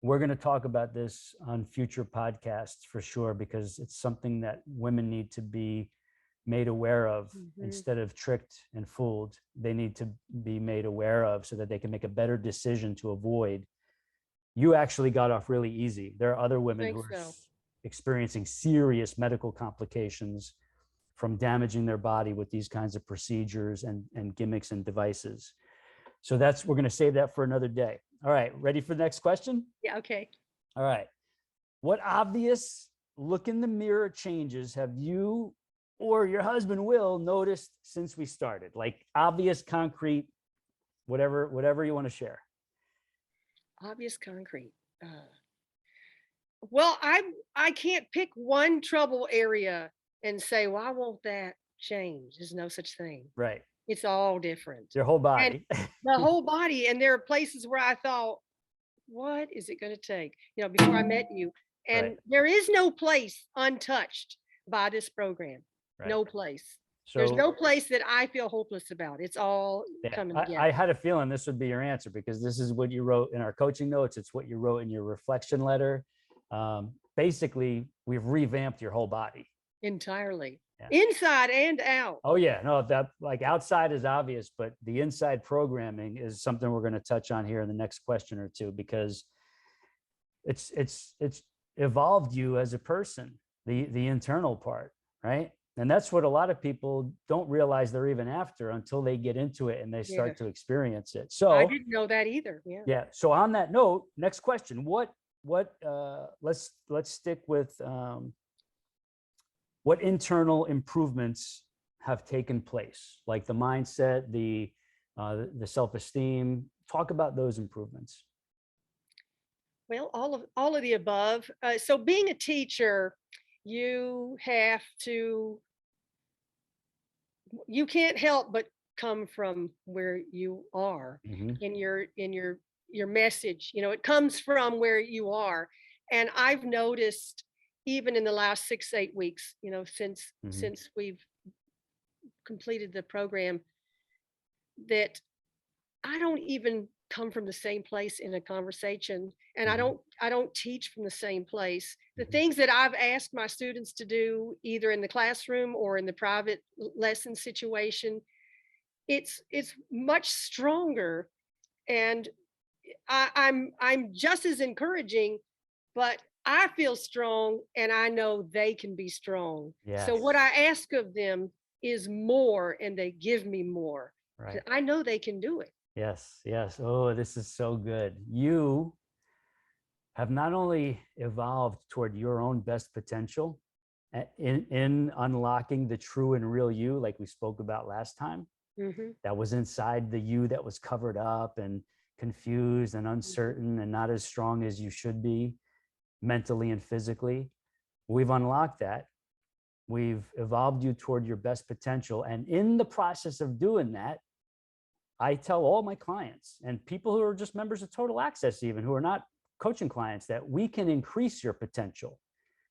We're going to talk about this on future podcasts for sure, because it's something that women need to be made aware of Mhm. instead of tricked and fooled. They need to be made aware of so that they can make a better decision to avoid. You actually got off really easy. There are other I women think who are so. experiencing serious medical complications from damaging their body with these kinds of procedures and gimmicks and devices. So we're going to save that for another day. All right, ready for the next question? Yeah, okay. All right. What obvious look in the mirror changes have you or your husband Will noticed since we started? Like obvious, concrete, whatever you want to share. Obvious concrete. Uh, well, I can't pick one trouble area and say, "Why won't that change?" There's no such thing. Right. It's all different. Your whole And body. the whole body, and there are places where I thought, "What is it gonna take?" Before I met you. Right. And there is no place untouched by this program. Right. No place. There's So no place that I feel hopeless about. It's all yeah, coming I together. had a feeling this would be your answer because this is what you wrote in our coaching notes. It's what you wrote in your reflection letter. Basically, we've revamped your whole body. Entirely. Yeah. Inside and out. Oh yeah, no, that like outside is obvious, but the inside programming is something we're going to touch on here in the next question or two because it's evolved you as a person, the internal part, right? And that's what a lot of people don't realize they're even after until they get into it and they start Yes. to experience it. I So didn't know that either. Yeah. yeah. So on that note, next question: let's stick with what internal improvements have taken place, like the mindset, the self-esteem. Talk about those improvements. Well, all of the above. So being a teacher, you have to you can't help but come from where you are Mm-hmm. in your message. It comes from where you are. And I've noticed even in the last 6 8 weeks, since Mm-hmm. since we've completed the program, that I don't even come from the same place in a conversation, and I Mm-hmm. don't I don't teach from the same place. The Mm-hmm. things that I've asked my students to do either in the classroom or in the private lesson situation, it's much stronger, and I'm just as encouraging, but I feel strong and I know they can be strong. So what Yes. I ask of them is more, and they give me more. 'Cause Right. I know they can do it. Yes. Yes. Oh, this is so good. You have not only evolved toward your own best potential in unlocking the true and real you, like we spoke about last time, Hmm. that was inside the you that was covered up and confused and Hmm. uncertain and not as strong as you should be mentally and physically. We've unlocked that. We've evolved you toward your best potential. And in the process of doing that, I tell all my clients and people who are just members of Total Access, even who are not coaching clients, that we can increase your potential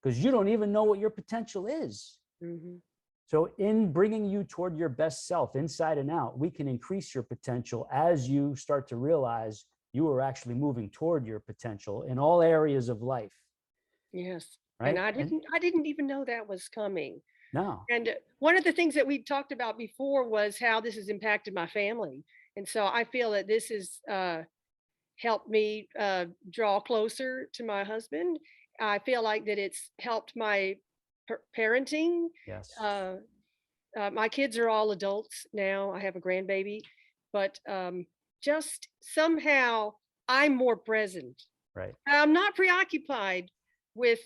because you don't even know what your potential is. Hmm. So, in bringing you toward your best self, inside and out, we can increase your potential as you start to realize you are actually moving toward your potential in all areas of life, Yes. And right? I And didn't I didn't even know that was coming. no, And one of the things that we talked about before was how this has impacted my family. And so I feel that this has helped me draw closer to my husband. I feel like that it's helped my parenting. yes, Uh, my kids are all adults now. I have a grandbaby, but just somehow I'm more present. right, I'm not preoccupied with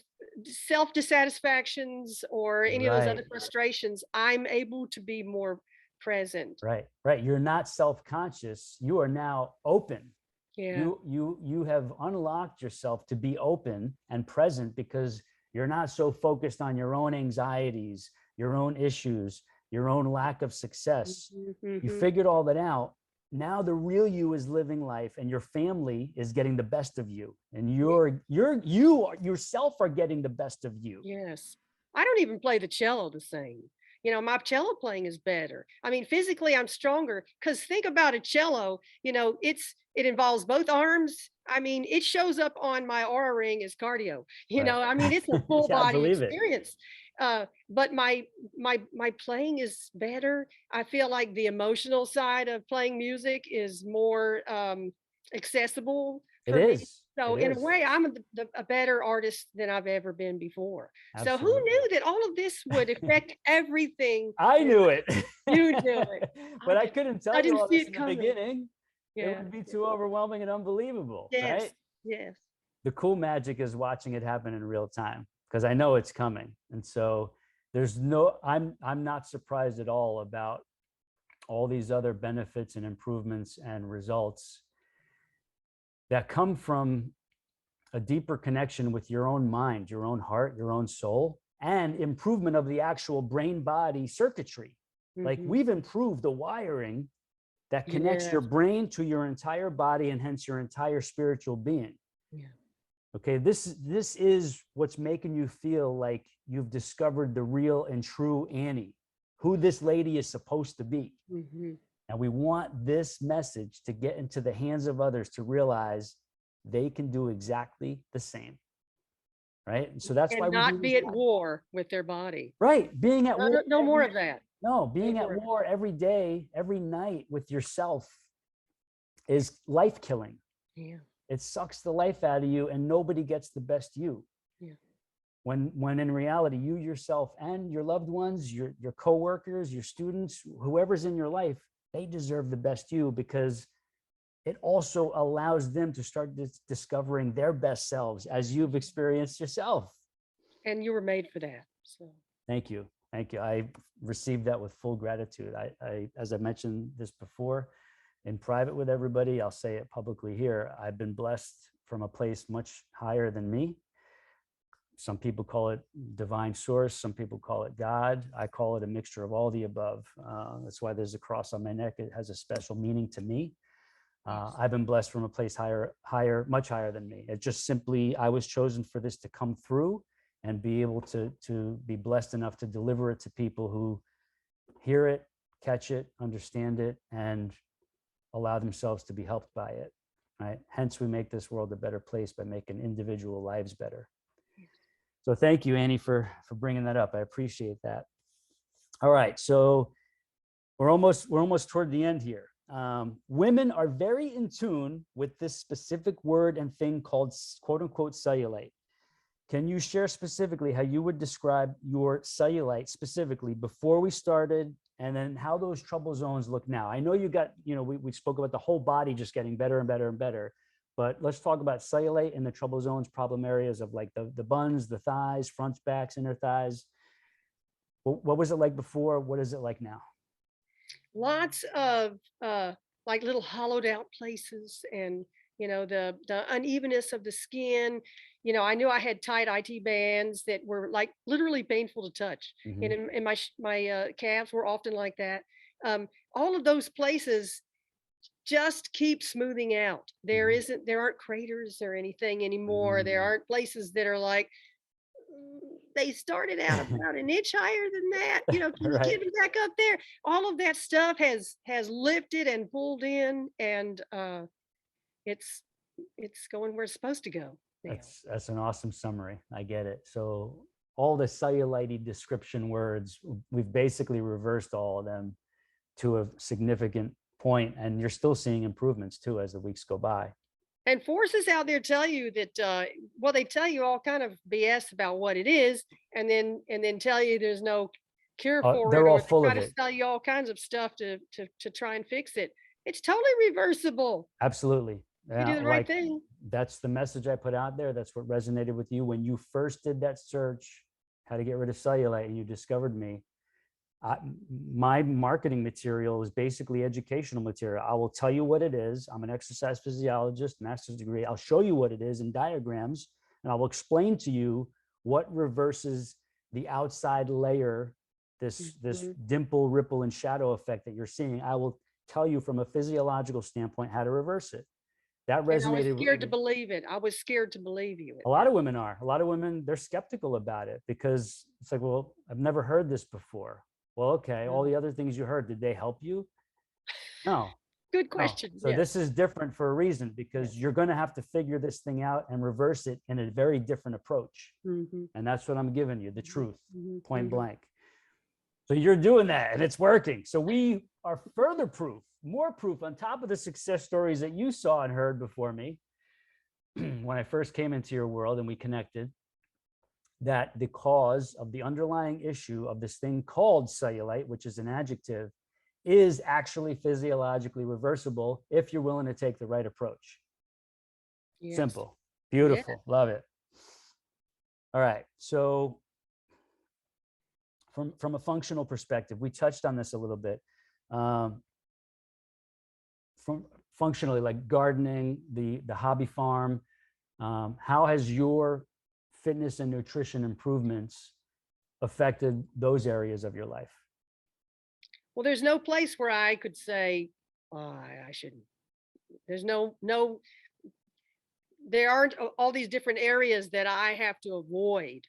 self dissatisfactions or any of those other right. frustrations. I'm able to be more present. Right, right. You're not self-conscious. You are now open. Yeah. You have unlocked yourself to be open and present because you're not so focused on your own anxieties, your own issues, your own lack of success. Mhm, You mhm. figured all that out. Now the real you is living life and your family is getting the best of you and you yourself are getting the best of you. Yes. I don't even play the cello the same. My cello playing is better. I mean, physically I'm stronger because think about a cello, it involves both arms. I mean, it shows up on my aura ring as cardio. Right. I mean, it's a full Yeah, I body believe it. experience. But my playing is better. I feel like the emotional side of playing music is more accessible It for me. is. So It in a is. way, I'm a better artist than I've ever been before. So who Absolutely. knew that all of this would affect everything I that knew it. you do it? I But I just couldn't I tell you didn't all see this it in the coming. beginning. It Yeah. would be too overwhelming and unbelievable, Yes. right? Yes. The cool magic is watching it happen in real time because I know it's coming. And so I'm not surprised at all about all these other benefits and improvements and results that come from a deeper connection with your own mind, your own heart, your own soul, and improvement of the actual brain body circuitry. Like Hmm. we've improved the wiring that connects your Yes. brain to your entire body and hence your entire spiritual being. Yeah. Okay, this is what's making you feel like you've discovered the real and true Annie, who this lady is supposed to be. Hmm. And we want this message to get into the hands of others to realize they can do exactly the same. Right. And so that's why And we do not this. be at war with their body. Right. Being at No, war no, no more every of that. no, No being at more of war every day, every night with yourself is life killing. that. Yeah. It sucks the life out of you and nobody gets the best you. Yeah. When in reality, you yourself and your loved ones, your coworkers, your students, whoever's in your life, they deserve the best you because it also allows them to start discovering their best selves as you've experienced yourself. And you were made for that. So Thank you. Thank you. I received that with full gratitude. As I mentioned this before, in private with everybody, I'll say it publicly here. I've been blessed from a place much higher than me. Some people call it divine source. Some people call it God. I call it a mixture of all the above. That's why there's a cross on my neck. It has a special meaning to me. yes. I've been blessed from a place much higher than me. It just simply, I was chosen for this to come through and be able to be blessed enough to deliver it to people who hear it, catch it, understand it, and allow themselves to be helped by it. Right. Hence, we make this world a better place by making individual lives better. So thank you, Annie, for bringing that up. I appreciate that. All right. So we're almost toward the end here. Women are very in tune with this specific word and thing called quote unquote cellulite. Can you share specifically how you would describe your cellulite specifically before we started and then how those trouble zones look now? I know you got, we spoke about the whole body just getting better and better and better, but let's talk about cellulite and the trouble zones, problem areas of like the buns, the thighs, fronts, backs, inner thighs. What was it like before? What is it like now? Lots of like little hollowed out places, and the unevenness of the skin. I knew I had tight IT bands that were like literally painful to touch, Mm-hmm. and my calves were often like that. All of those places just keep smoothing out. Mm-hmm. There aren't craters or anything anymore. There Mm-hmm. aren't places that are like they started out about an inch higher than that. Can you Right. get me back up there? All of that stuff has lifted and pulled in, and it's it's going where it's supposed to go now. That's an awesome summary. I get it. So all the cellulite description words, we've basically reversed all of them to a significant point, and you're still seeing improvements too as the weeks go by. And forces out there tell you that well, they tell you all kind of BS about what it is, and then tell you there's no cure for it, They're all or they full try of to it. sell you all kinds of stuff to try and fix it. It's totally reversible. Absolutely. You Yeah, do the right like thing. that's the message I put out there. That's what resonated with you when you first did that search, how to get rid of cellulite, and you discovered me. I, my marketing material is basically educational material. I will tell you what it is. I'm an exercise physiologist, master's degree. I'll show you what it is in diagrams, and I will explain to you what reverses the outside layer, this Mhm. dimple, ripple, and shadow effect that you're seeing. I will tell you from a physiological standpoint how to reverse it. That And I was resonated scared to with believe it. I was scared to believe you at a lot first. of women are. A lot of women, they're skeptical about it because it's like, well, I've never heard this before. Well, okay, all Mm. the other things you heard, did they help you? No. Good Oh, question. so Yes. this is different for a reason, Yes. because you're going to have to figure this thing out and reverse it in a very different approach. Mm-hmm. And that's what I'm giving you, the truth, Mm-hmm. point Mm-hmm. blank. So you're doing that and it's working. So we are further proof, more proof on top of the success stories that you saw and heard before me when I first came into your world and we connected, that the cause of the underlying issue of this thing called cellulite, which is an adjective, is actually physiologically reversible if you're willing to take the right approach. Yes. Simple, Yeah. beautiful, love it. All right. So from a functional perspective, we touched on this a little bit. Um, from functionally, like gardening, the hobby farm, how has your fitness and nutrition improvements affected those areas of your life? Well, there's no place where I could say, oh, I shouldn't. There's no, there aren't all these different areas that I have to avoid.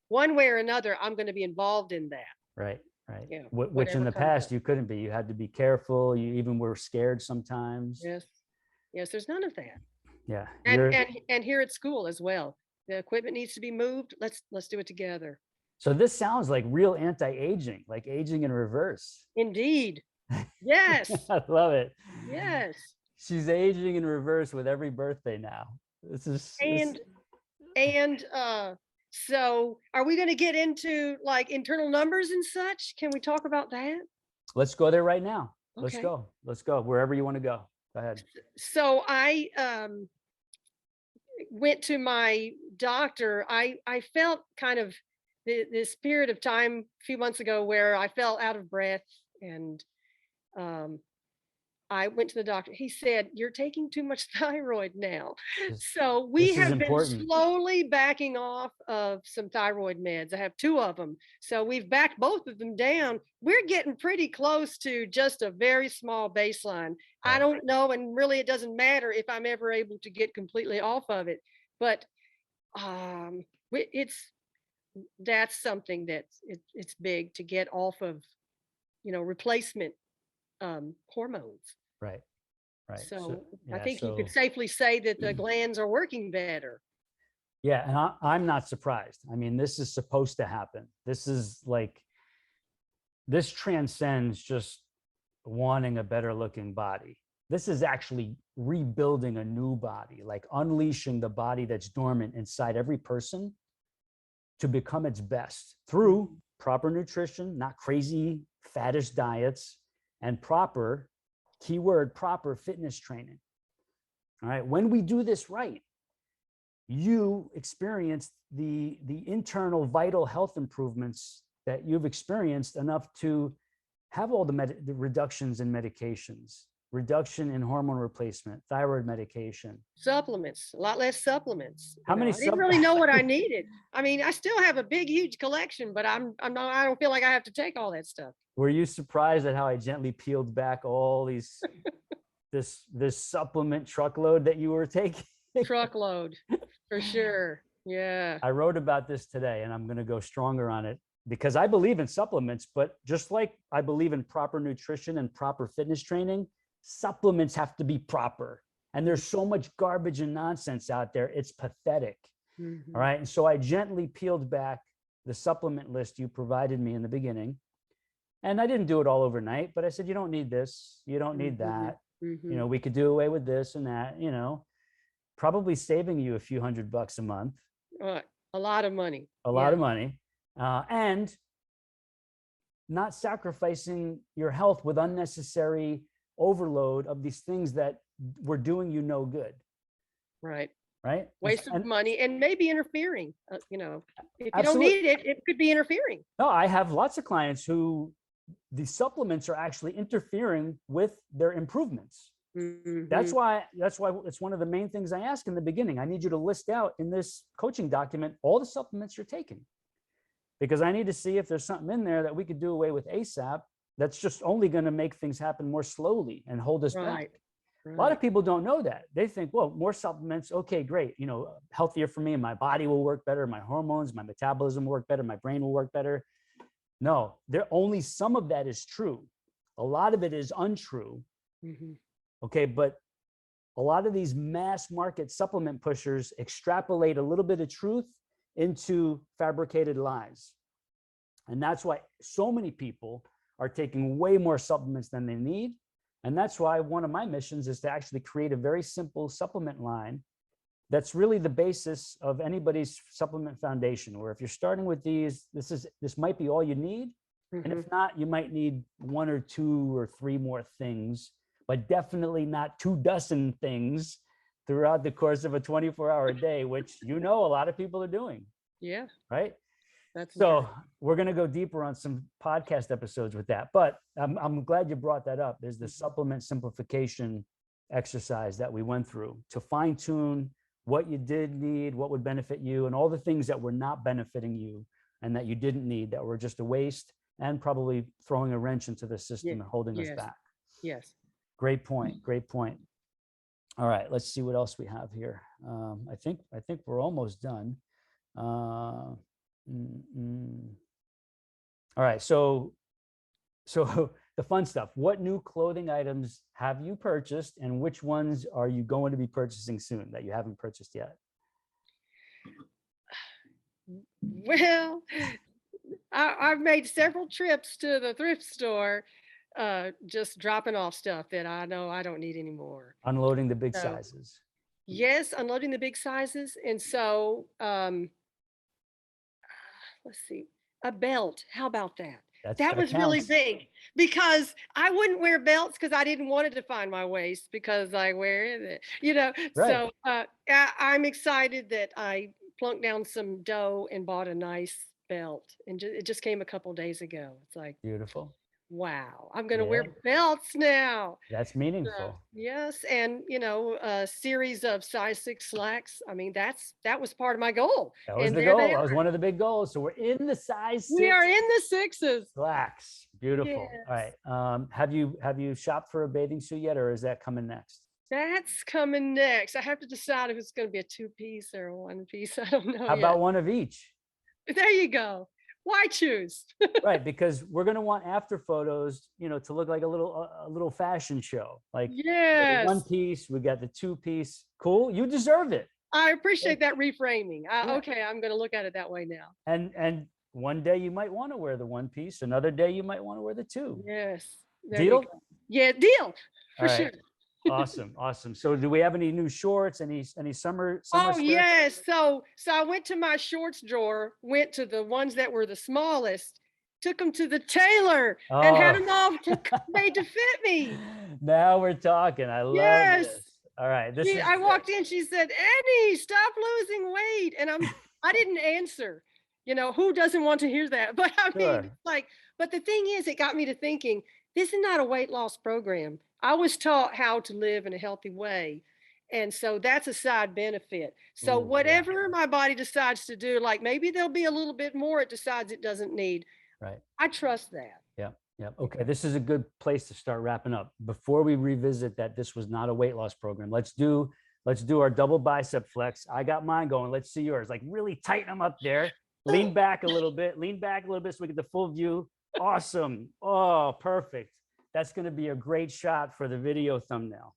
One way or another, I'm going to be involved in that. Right, right. Which in Whatever the comes past up. you couldn't be. You had to be careful. You even were scared sometimes. Yes. Yes, there's none of that. Yeah, And you're. and here at school as well. The equipment needs to be moved. Let's do it together. So this sounds like real anti-aging, like aging in reverse. Indeed. Yes. I love it. Yes. She's aging in reverse with every birthday now. This. And and so are we going to get into like internal numbers and such? Can we talk about that? Let's go there right now. Let's Okay. go. Let's go wherever you want to go. Go ahead. So I went to my doctor. I felt kind of this period of time a few months ago where I felt out of breath, and um I went to the doctor. He said, "You're taking too much thyroid now." This, So we this is have been important. slowly backing off of some thyroid meds. I have two of them. So we've backed both of them down. We're getting pretty close to just a very small baseline. I Right. don't know. And really, it doesn't matter if I'm ever able to get completely off of it. But it's that's something it's big to get off of, replacement hormones. Right. Right. So So I yeah. think you could So safely say that the glands are working better. yeah, and I'm not surprised. I mean, this is supposed to happen. This is like this transcends just wanting a better looking body. This is actually rebuilding a new body, like unleashing the body that's dormant inside every person to become its best through proper nutrition, not crazy faddish diets, and proper, keyword, proper fitness training. All right. When we do this right, you experience the internal vital health improvements that you've experienced enough to have all the reductions in medications, reduction in hormone replacement, thyroid medication. Supplements, a lot less supplements. How many I didn't sub? really know what I needed. I mean, I still have a big, huge collection, but I'm not. I don't feel like I have to take all that stuff. Were you surprised at how I gently peeled back all these this supplement truckload that you were taking? Truckload, for sure. Yeah. I wrote about this today, and I'm going to go stronger on it because I believe in supplements, but just like I believe in proper nutrition and proper fitness training, supplements have to be proper. And there's so much garbage and nonsense out there. It's pathetic. Mm-hmm. All right. And so I gently peeled back the supplement list you provided me in the beginning. And I didn't do it all overnight, but I said, you don't need this. You don't need that. Mm-hmm. You know, we could do away with this and that, probably saving you a few $100 a month. A lot of money. A lot of money. And not sacrificing your health with unnecessary overload of these things that were doing you no good. Right. Right. Waste of money and maybe interfering. If you absolutely. don't need it, it could be interfering. No, I have lots of clients who the supplements are actually interfering with their improvements. Mm-hmm. That's why it's one of the main things I ask in the beginning. I need you to list out in this coaching document all the supplements you're taking, because I need to see if there's something in there that we could do away with ASAP that's just only going to make things happen more slowly and hold us back. Right. A lot of people don't know that. They think, well, more supplements, okay, great, healthier for me, and my body will work better, my hormones, my metabolism will work better, my brain will work better. No, only some of that is true. A lot of it is untrue. Mhm. Okay. But a lot of these mass market supplement pushers extrapolate a little bit of truth into fabricated lies. And that's why so many people are taking way more supplements than they need. And that's why one of my missions is to actually create a very simple supplement line that's really the basis of anybody's supplement foundation, where if you're starting with these, this might be all you need. And Mhm. if not, you might need one or two or three more things, but definitely not 24 things throughout the course of a 24-hour day, which a lot of people are doing, Yeah, right? that's So encouraging. we're going to go deeper on some podcast episodes with that. But I'm glad you brought that up. There's the Mhm. supplement simplification exercise that we went through to fine tune what you did need, what would benefit you, and all the things that were not benefiting you and that you didn't need, that were just a waste and probably throwing a wrench into the Yeah. system and holding us Yes. back. Yes. Great point. Great point. All right, let's see what else we have here. I think we're almost done. Uh, mm, mm. All right, so the fun stuff. What new clothing items have you purchased, and which ones are you going to be purchasing soon that you haven't purchased yet? Well, I've made several trips to the thrift store, just dropping off stuff that I know I don't need anymore. Unloading the big So, sizes. yes, unloading the big sizes. And so, let's see, a belt. How about that? That That was really counts. big because I wouldn't wear belts because I didn't want it to find my waist because I wear it, you know. Right. So I'm excited that I plunked down some dough and bought a nice belt, and it just came a couple days ago. It's like, Beautiful. wow, I'm gonna wear Yeah, belts now. that's So, meaningful. yes, and a series of size 6 slacks. I mean, that was part of my goal, That was and the there they goal. That was are. one of the big goals. So we're in the size We are 6 in the sixes. slacks. Beautiful. All Yes. right. Have you shopped for a bathing suit yet, or is that coming next? That's coming next. I have to decide if it's gonna be a two-piece or a one-piece. I don't know How yet. about one of each? There you go. Why choose? Right, because we're going to want after photos, to look like a little fashion show. Like the one Yes. piece, we got the two piece. Cool, you deserve it. I Yeah, appreciate that reframing. yeah. Okay, I'm gonna look at it that way now. And one day you might want to wear the one piece. Another day you might want to wear the two. Yes. There you Deal? go. Yeah, deal. All For right. sure. Awesome, awesome. So, do we have any new shorts? Any summer Oh, stuff? yes. So I went to my shorts drawer, went to the ones that were the smallest, took them to the tailor, and had Oh, them all made to fit me. now we're talking. I love Yes. this. All right, this I is walked in, she said, "Eddie, stop losing weight." And I didn't answer. Who doesn't want to hear that? But I mean, sure. it's like, but the thing is, it got me to thinking, this is not a weight loss program. I was taught how to live in a healthy way. And so that's a side benefit. So Ooh, yeah. whatever my body decides to do, like maybe there'll be a little bit more it decides it doesn't need. Right. I trust that. Yeah. Yeah. Okay. This is a good place to start wrapping up. Before we revisit that this was not a weight loss program, let's do our double bicep flex. I got mine going. Let's see yours. Like really tighten them up there. Lean back a little bit. Lean back a little bit so we get the full view. Awesome. Oh, perfect. That's going to be a great shot for the video thumbnail.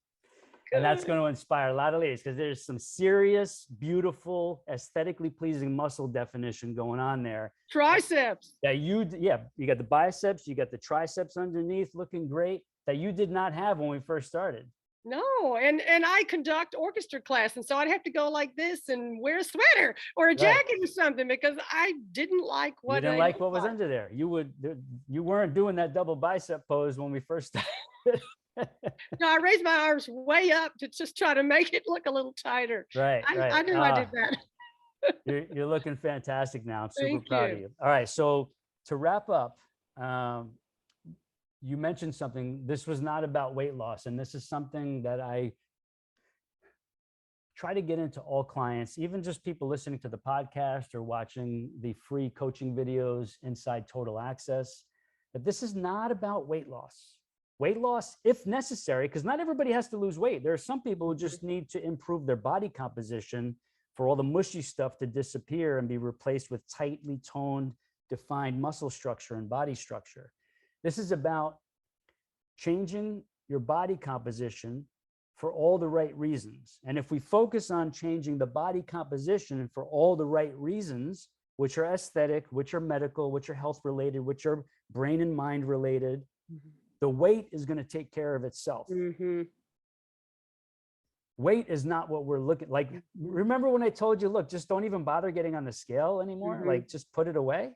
And that's Good. going to inspire a lot of ladies because there's some serious, beautiful, aesthetically pleasing muscle definition going on there Triceps. that yeah, you got the biceps, you got the triceps underneath looking great that you did not have when we first started. No, and I conduct orchestra class, and so I'd have to go like this and wear a sweater or a Right. jacket or something because I didn't like You what didn't I like looked what was like. under there. You weren't doing that double bicep pose when we first started. No, I raised my arms way up to just try to make it look a little tighter. Right, right. I knew I did that. You're looking fantastic now. I'm super Thank proud of you. you. All right, so to wrap up, um, you mentioned something. This was not about weight loss, and this is something that I try to get into all clients, even just people listening to the podcast or watching the free coaching videos inside Total Access, that this is not about weight loss. Weight loss, if necessary, because not everybody has to lose weight. There are some people who just need to improve their body composition for all the mushy stuff to disappear and be replaced with tightly toned, defined muscle structure and body structure. This is about changing your body composition for all the right reasons. And if we focus on changing the body composition for all the right reasons, which are aesthetic, which are medical, which are health related, which are brain and mind related, the weight is going to take care of itself. Weight is not what we're looking like. Remember when I told you, look, just don't even bother getting on the scale anymore. Like, just put it away.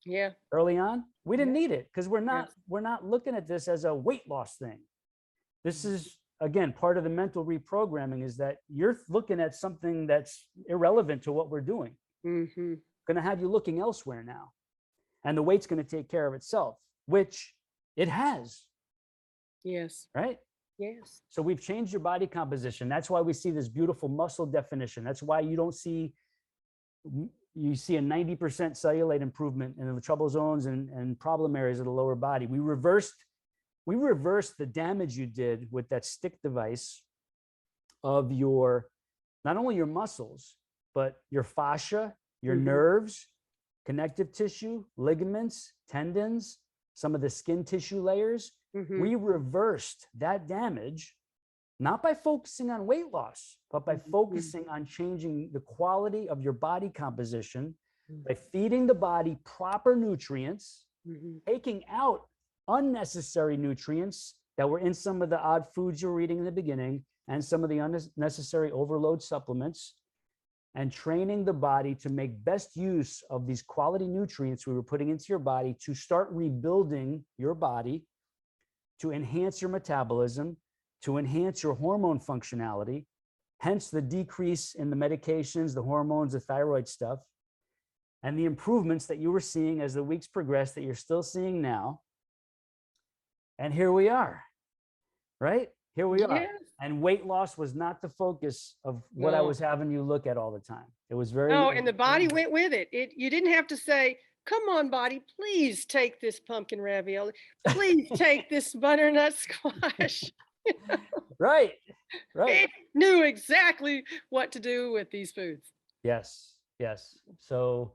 Yeah. Early on, we didn't need it because we're not looking at this as a weight loss thing. This is, again, part of the mental reprogramming, is that you're looking at something that's irrelevant to what we're doing. Going to have you looking elsewhere now. And the weight's going to take care of itself, which it has. Yes. Right? Yes. So we've changed your body composition. That's why we see this beautiful muscle definition. That's why you see a 90% cellulite improvement in the trouble zones and problem areas of the lower body. We reversed the damage you did with that stick device of not only your muscles, but your fascia, your nerves, connective tissue, ligaments, tendons, some of the skin tissue layers. We reversed that damage, not by focusing on weight loss, but by focusing on changing the quality of your body composition, by feeding the body proper nutrients, taking out unnecessary nutrients that were in some of the odd foods you were eating in the beginning, and some of the unnecessary overload supplements, and training the body to make best use of these quality nutrients we were putting into your body to start rebuilding your body, to enhance your metabolism, to enhance your hormone functionality, hence the decrease in the medications, the hormones, the thyroid stuff, and the improvements that you were seeing as the weeks progressed that you're still seeing now. And here we are, right? Here we are. And weight loss was not the focus of what I was having you look at all the time. It was very... No, and the body went with it. You didn't have to say, come on, body, please take this pumpkin ravioli. Please take this butternut squash. Right. It knew exactly what to do with these foods. Yes. So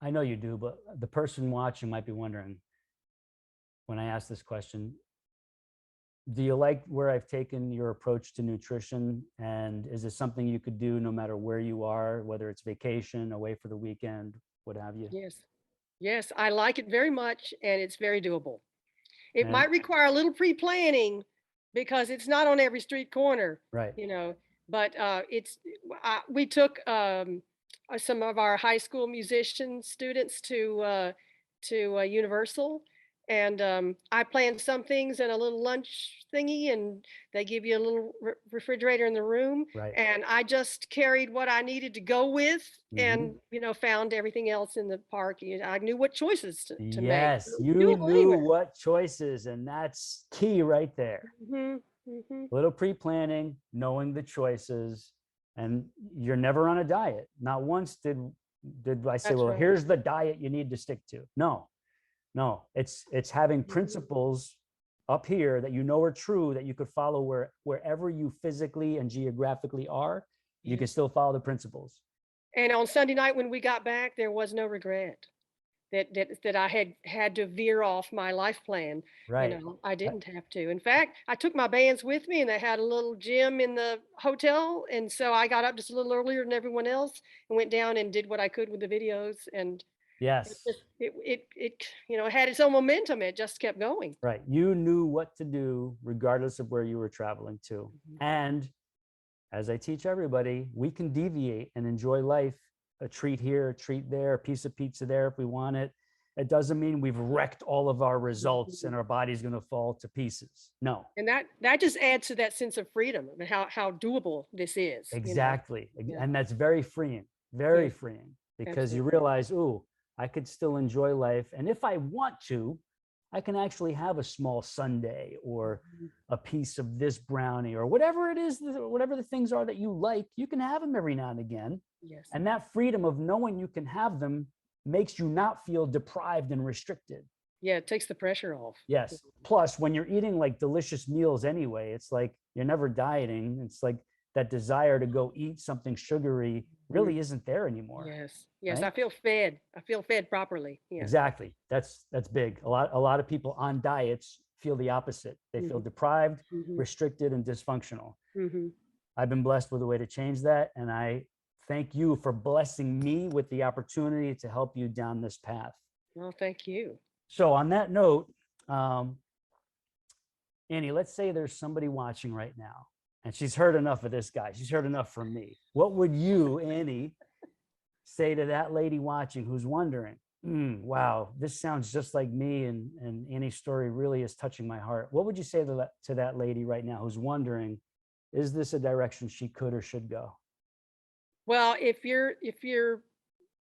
I know you do, but the person watching might be wondering, when I ask this question, do you like where I've taken your approach to nutrition? And is it something you could do no matter where you are, whether it's vacation, away for the weekend, what have you? Yes, I like it very much, and it's very doable. It might require a little pre-planning because it's not on every street corner, right? But we took some of our high school musician students to Universal, and I planned some things in a little lunch thingy, and they give you a little refrigerator in the room, and I just carried what I needed to go with, and found everything else in the park. I knew what choices to make. Yes, you knew what choices, and that's key right there. Little pre-planning, knowing the choices, and you're never on a diet. Not once did I say, well, here's the diet you need to stick to. No, it's having principles up here that are true, that you could follow wherever you physically and geographically are. You can still follow the principles. And on Sunday night when we got back, there was no regret that I had to veer off my life plan. Right. I didn't have to. In fact, I took my bands with me, and they had a little gym in the hotel, and so I got up just a little earlier than everyone else and went down and did what I could with the videos. And yes, it had its own momentum. It just kept going. Right. You knew what to do regardless of where you were traveling to. And as I teach everybody, we can deviate and enjoy life. A treat here, a treat there, a piece of pizza there if we want it. It doesn't mean we've wrecked all of our results and our body's going to fall to pieces. No. And that just adds to that sense of freedom and how doable this is. Exactly. And that's very freeing, very freeing, because you realize, ooh, I could still enjoy life. And if I want to, I can actually have a small sundae or a piece of this brownie or whatever it is, whatever the things are that you like, you can have them every now and again. Yes. And that freedom of knowing you can have them makes you not feel deprived and restricted. Yeah, it takes the pressure off. Yes. Plus, when you're eating like delicious meals anyway, it's like you're never dieting. It's like that desire to go eat something sugary Mhm. really isn't there anymore, Yes. Yes. right? I feel fed. I feel fed properly. Yeah. Exactly. That's big. A lot of people on diets feel the opposite. They feel Hmm. deprived, Hmm. restricted, and dysfunctional. Hmm. I've been blessed with a way to change that, and I thank you for blessing me with the opportunity to help you down this path. Well, thank you. So, on that note, um, Annie, let's say there's somebody watching right now, and she's heard enough of this guy. She's heard enough from me. What would you, Annie, say to that lady watching who's wondering, wow, this sounds just like me, and Annie's story really is touching my heart? What would you say to that lady right now who's wondering, is this a direction she could or should go? Well, if you're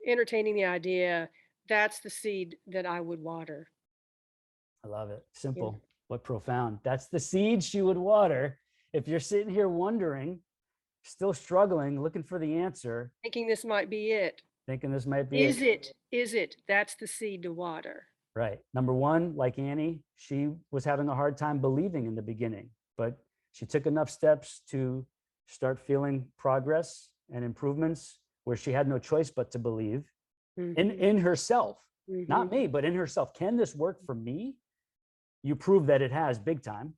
entertaining the idea, that's the seed that I would water. I love it. Yeah. Simple, but profound. That's the seed she would water. If you're sitting here wondering, still struggling, looking for the answer, Thinking this might be it. thinking this might be it. Is it? Is it? That's the seed to water. Right. Number one, like Annie, she was having a hard time believing in the beginning, but she took enough steps to start feeling progress and improvements where she had no choice but to believe Hmm. in herself, Hmm. not me, but in herself. Can this work for me? You prove that it has big time,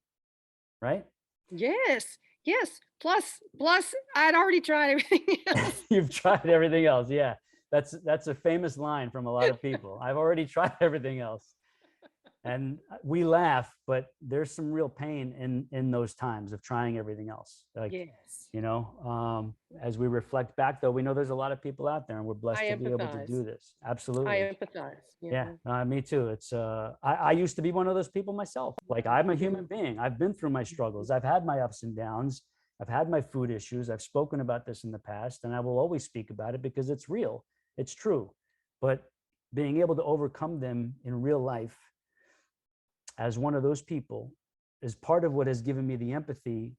right? Yes. Yes. Plus, I'd already tried everything else. You've tried everything else. Yeah. That's a famous line from a lot of people. I've already tried everything else. And we laugh, but there's some real pain in those times of trying everything else. Like, Yes. as we reflect back, though, we know there's a lot of people out there, and we're blessed I to be able to empathize. do this. I Absolutely. empathize. Yeah, Yeah. me too. I used to be one of those people myself. Like, I'm a Mhm. human being. I've been through my struggles. I've had my ups and downs. I've had my food issues. I've spoken about this in the past, and I will always speak about it because it's real. It's true. But being able to overcome them in real life as one of those people is part of what has given me the empathy,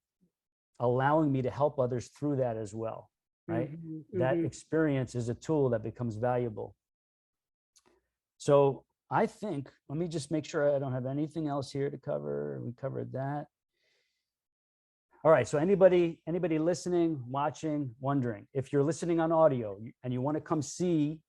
allowing me to help others through that as well. Right. Mhm. That Mhm. experience is a tool that becomes valuable. So I think, let me just make sure I don't have anything else here to cover. We covered that. All right. So anybody listening, watching, wondering, if you're listening on audio and you want to come see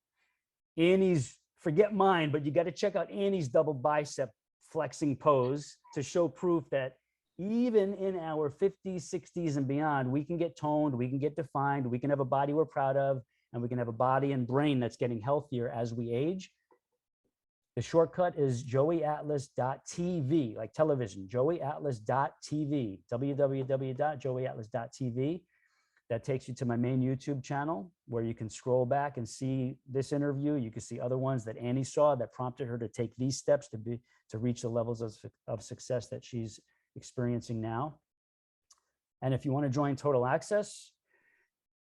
Annie's, forget mine, but you got to check out Annie's double bicep flexing pose to show proof that even in our 50s, 60s, and beyond, we can get toned, we can get defined, we can have a body we're proud of, and we can have a body and brain that's getting healthier as we age. The shortcut is joeyatlas.tv, like television, joeyatlas.tv, www.joeyatlas.tv. That takes you to my main YouTube channel where you can scroll back and see this interview. You can see other ones that Annie saw that prompted her to take these steps to reach the levels of success that she's experiencing now. And if you want to join Total Access,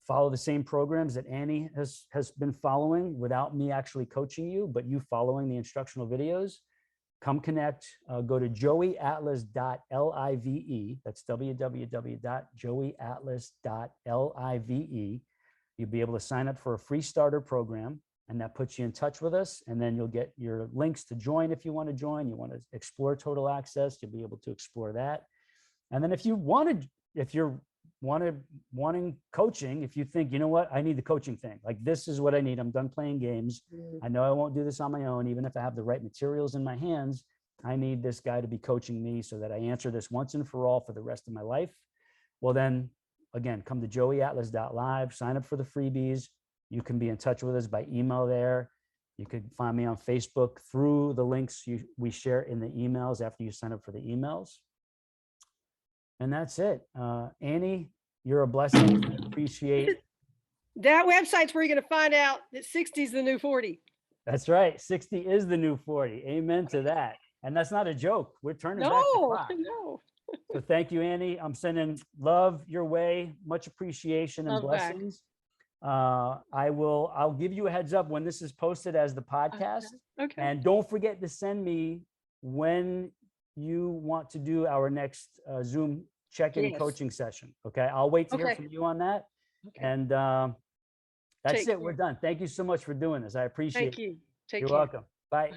follow the same programs that Annie has been following without me actually coaching you, but you following the instructional videos. Come connect. Go to joeyatlas.live. That's www.joeyatlas.live. You'll be able to sign up for a free starter program, and that puts you in touch with us. And then you'll get your links to join if you want to join. You want to explore Total Access, you'll be able to explore that. And then if you wanted, if you're wanting coaching, if you think, you know what, I need the coaching thing, like this is what I need, I'm done playing games, Mhm. I know I won't do this on my own, even if I have the right materials in my hands, I need this guy to be coaching me so that I answer this once and for all for the rest of my life. Well, then again, come to joeyatlas.live, sign up for the freebies. You can be in touch with us by email there. You could find me on Facebook through the links we share in the emails after you sign up for the emails. And that's it. Annie, you're a blessing. I appreciate. That website's where you're going to find out that 60 is the new 40. That's right. 60 is the new 40. Amen to that. And that's not a joke. We're turning back the No, clock. no. So thank you, Annie. I'm sending love your way, much appreciation and Love back. blessings. I'll give you a heads up when this is posted as the podcast. Okay. And don't forget to send me when you want to do our next Zoom check-in Yes. coaching session. Okay. I'll wait to hear Okay. from you on that. Okay. And that's Take it. We're care. done. Thank you so much for doing this. I appreciate Thank it. you. Take You're care. welcome. Bye.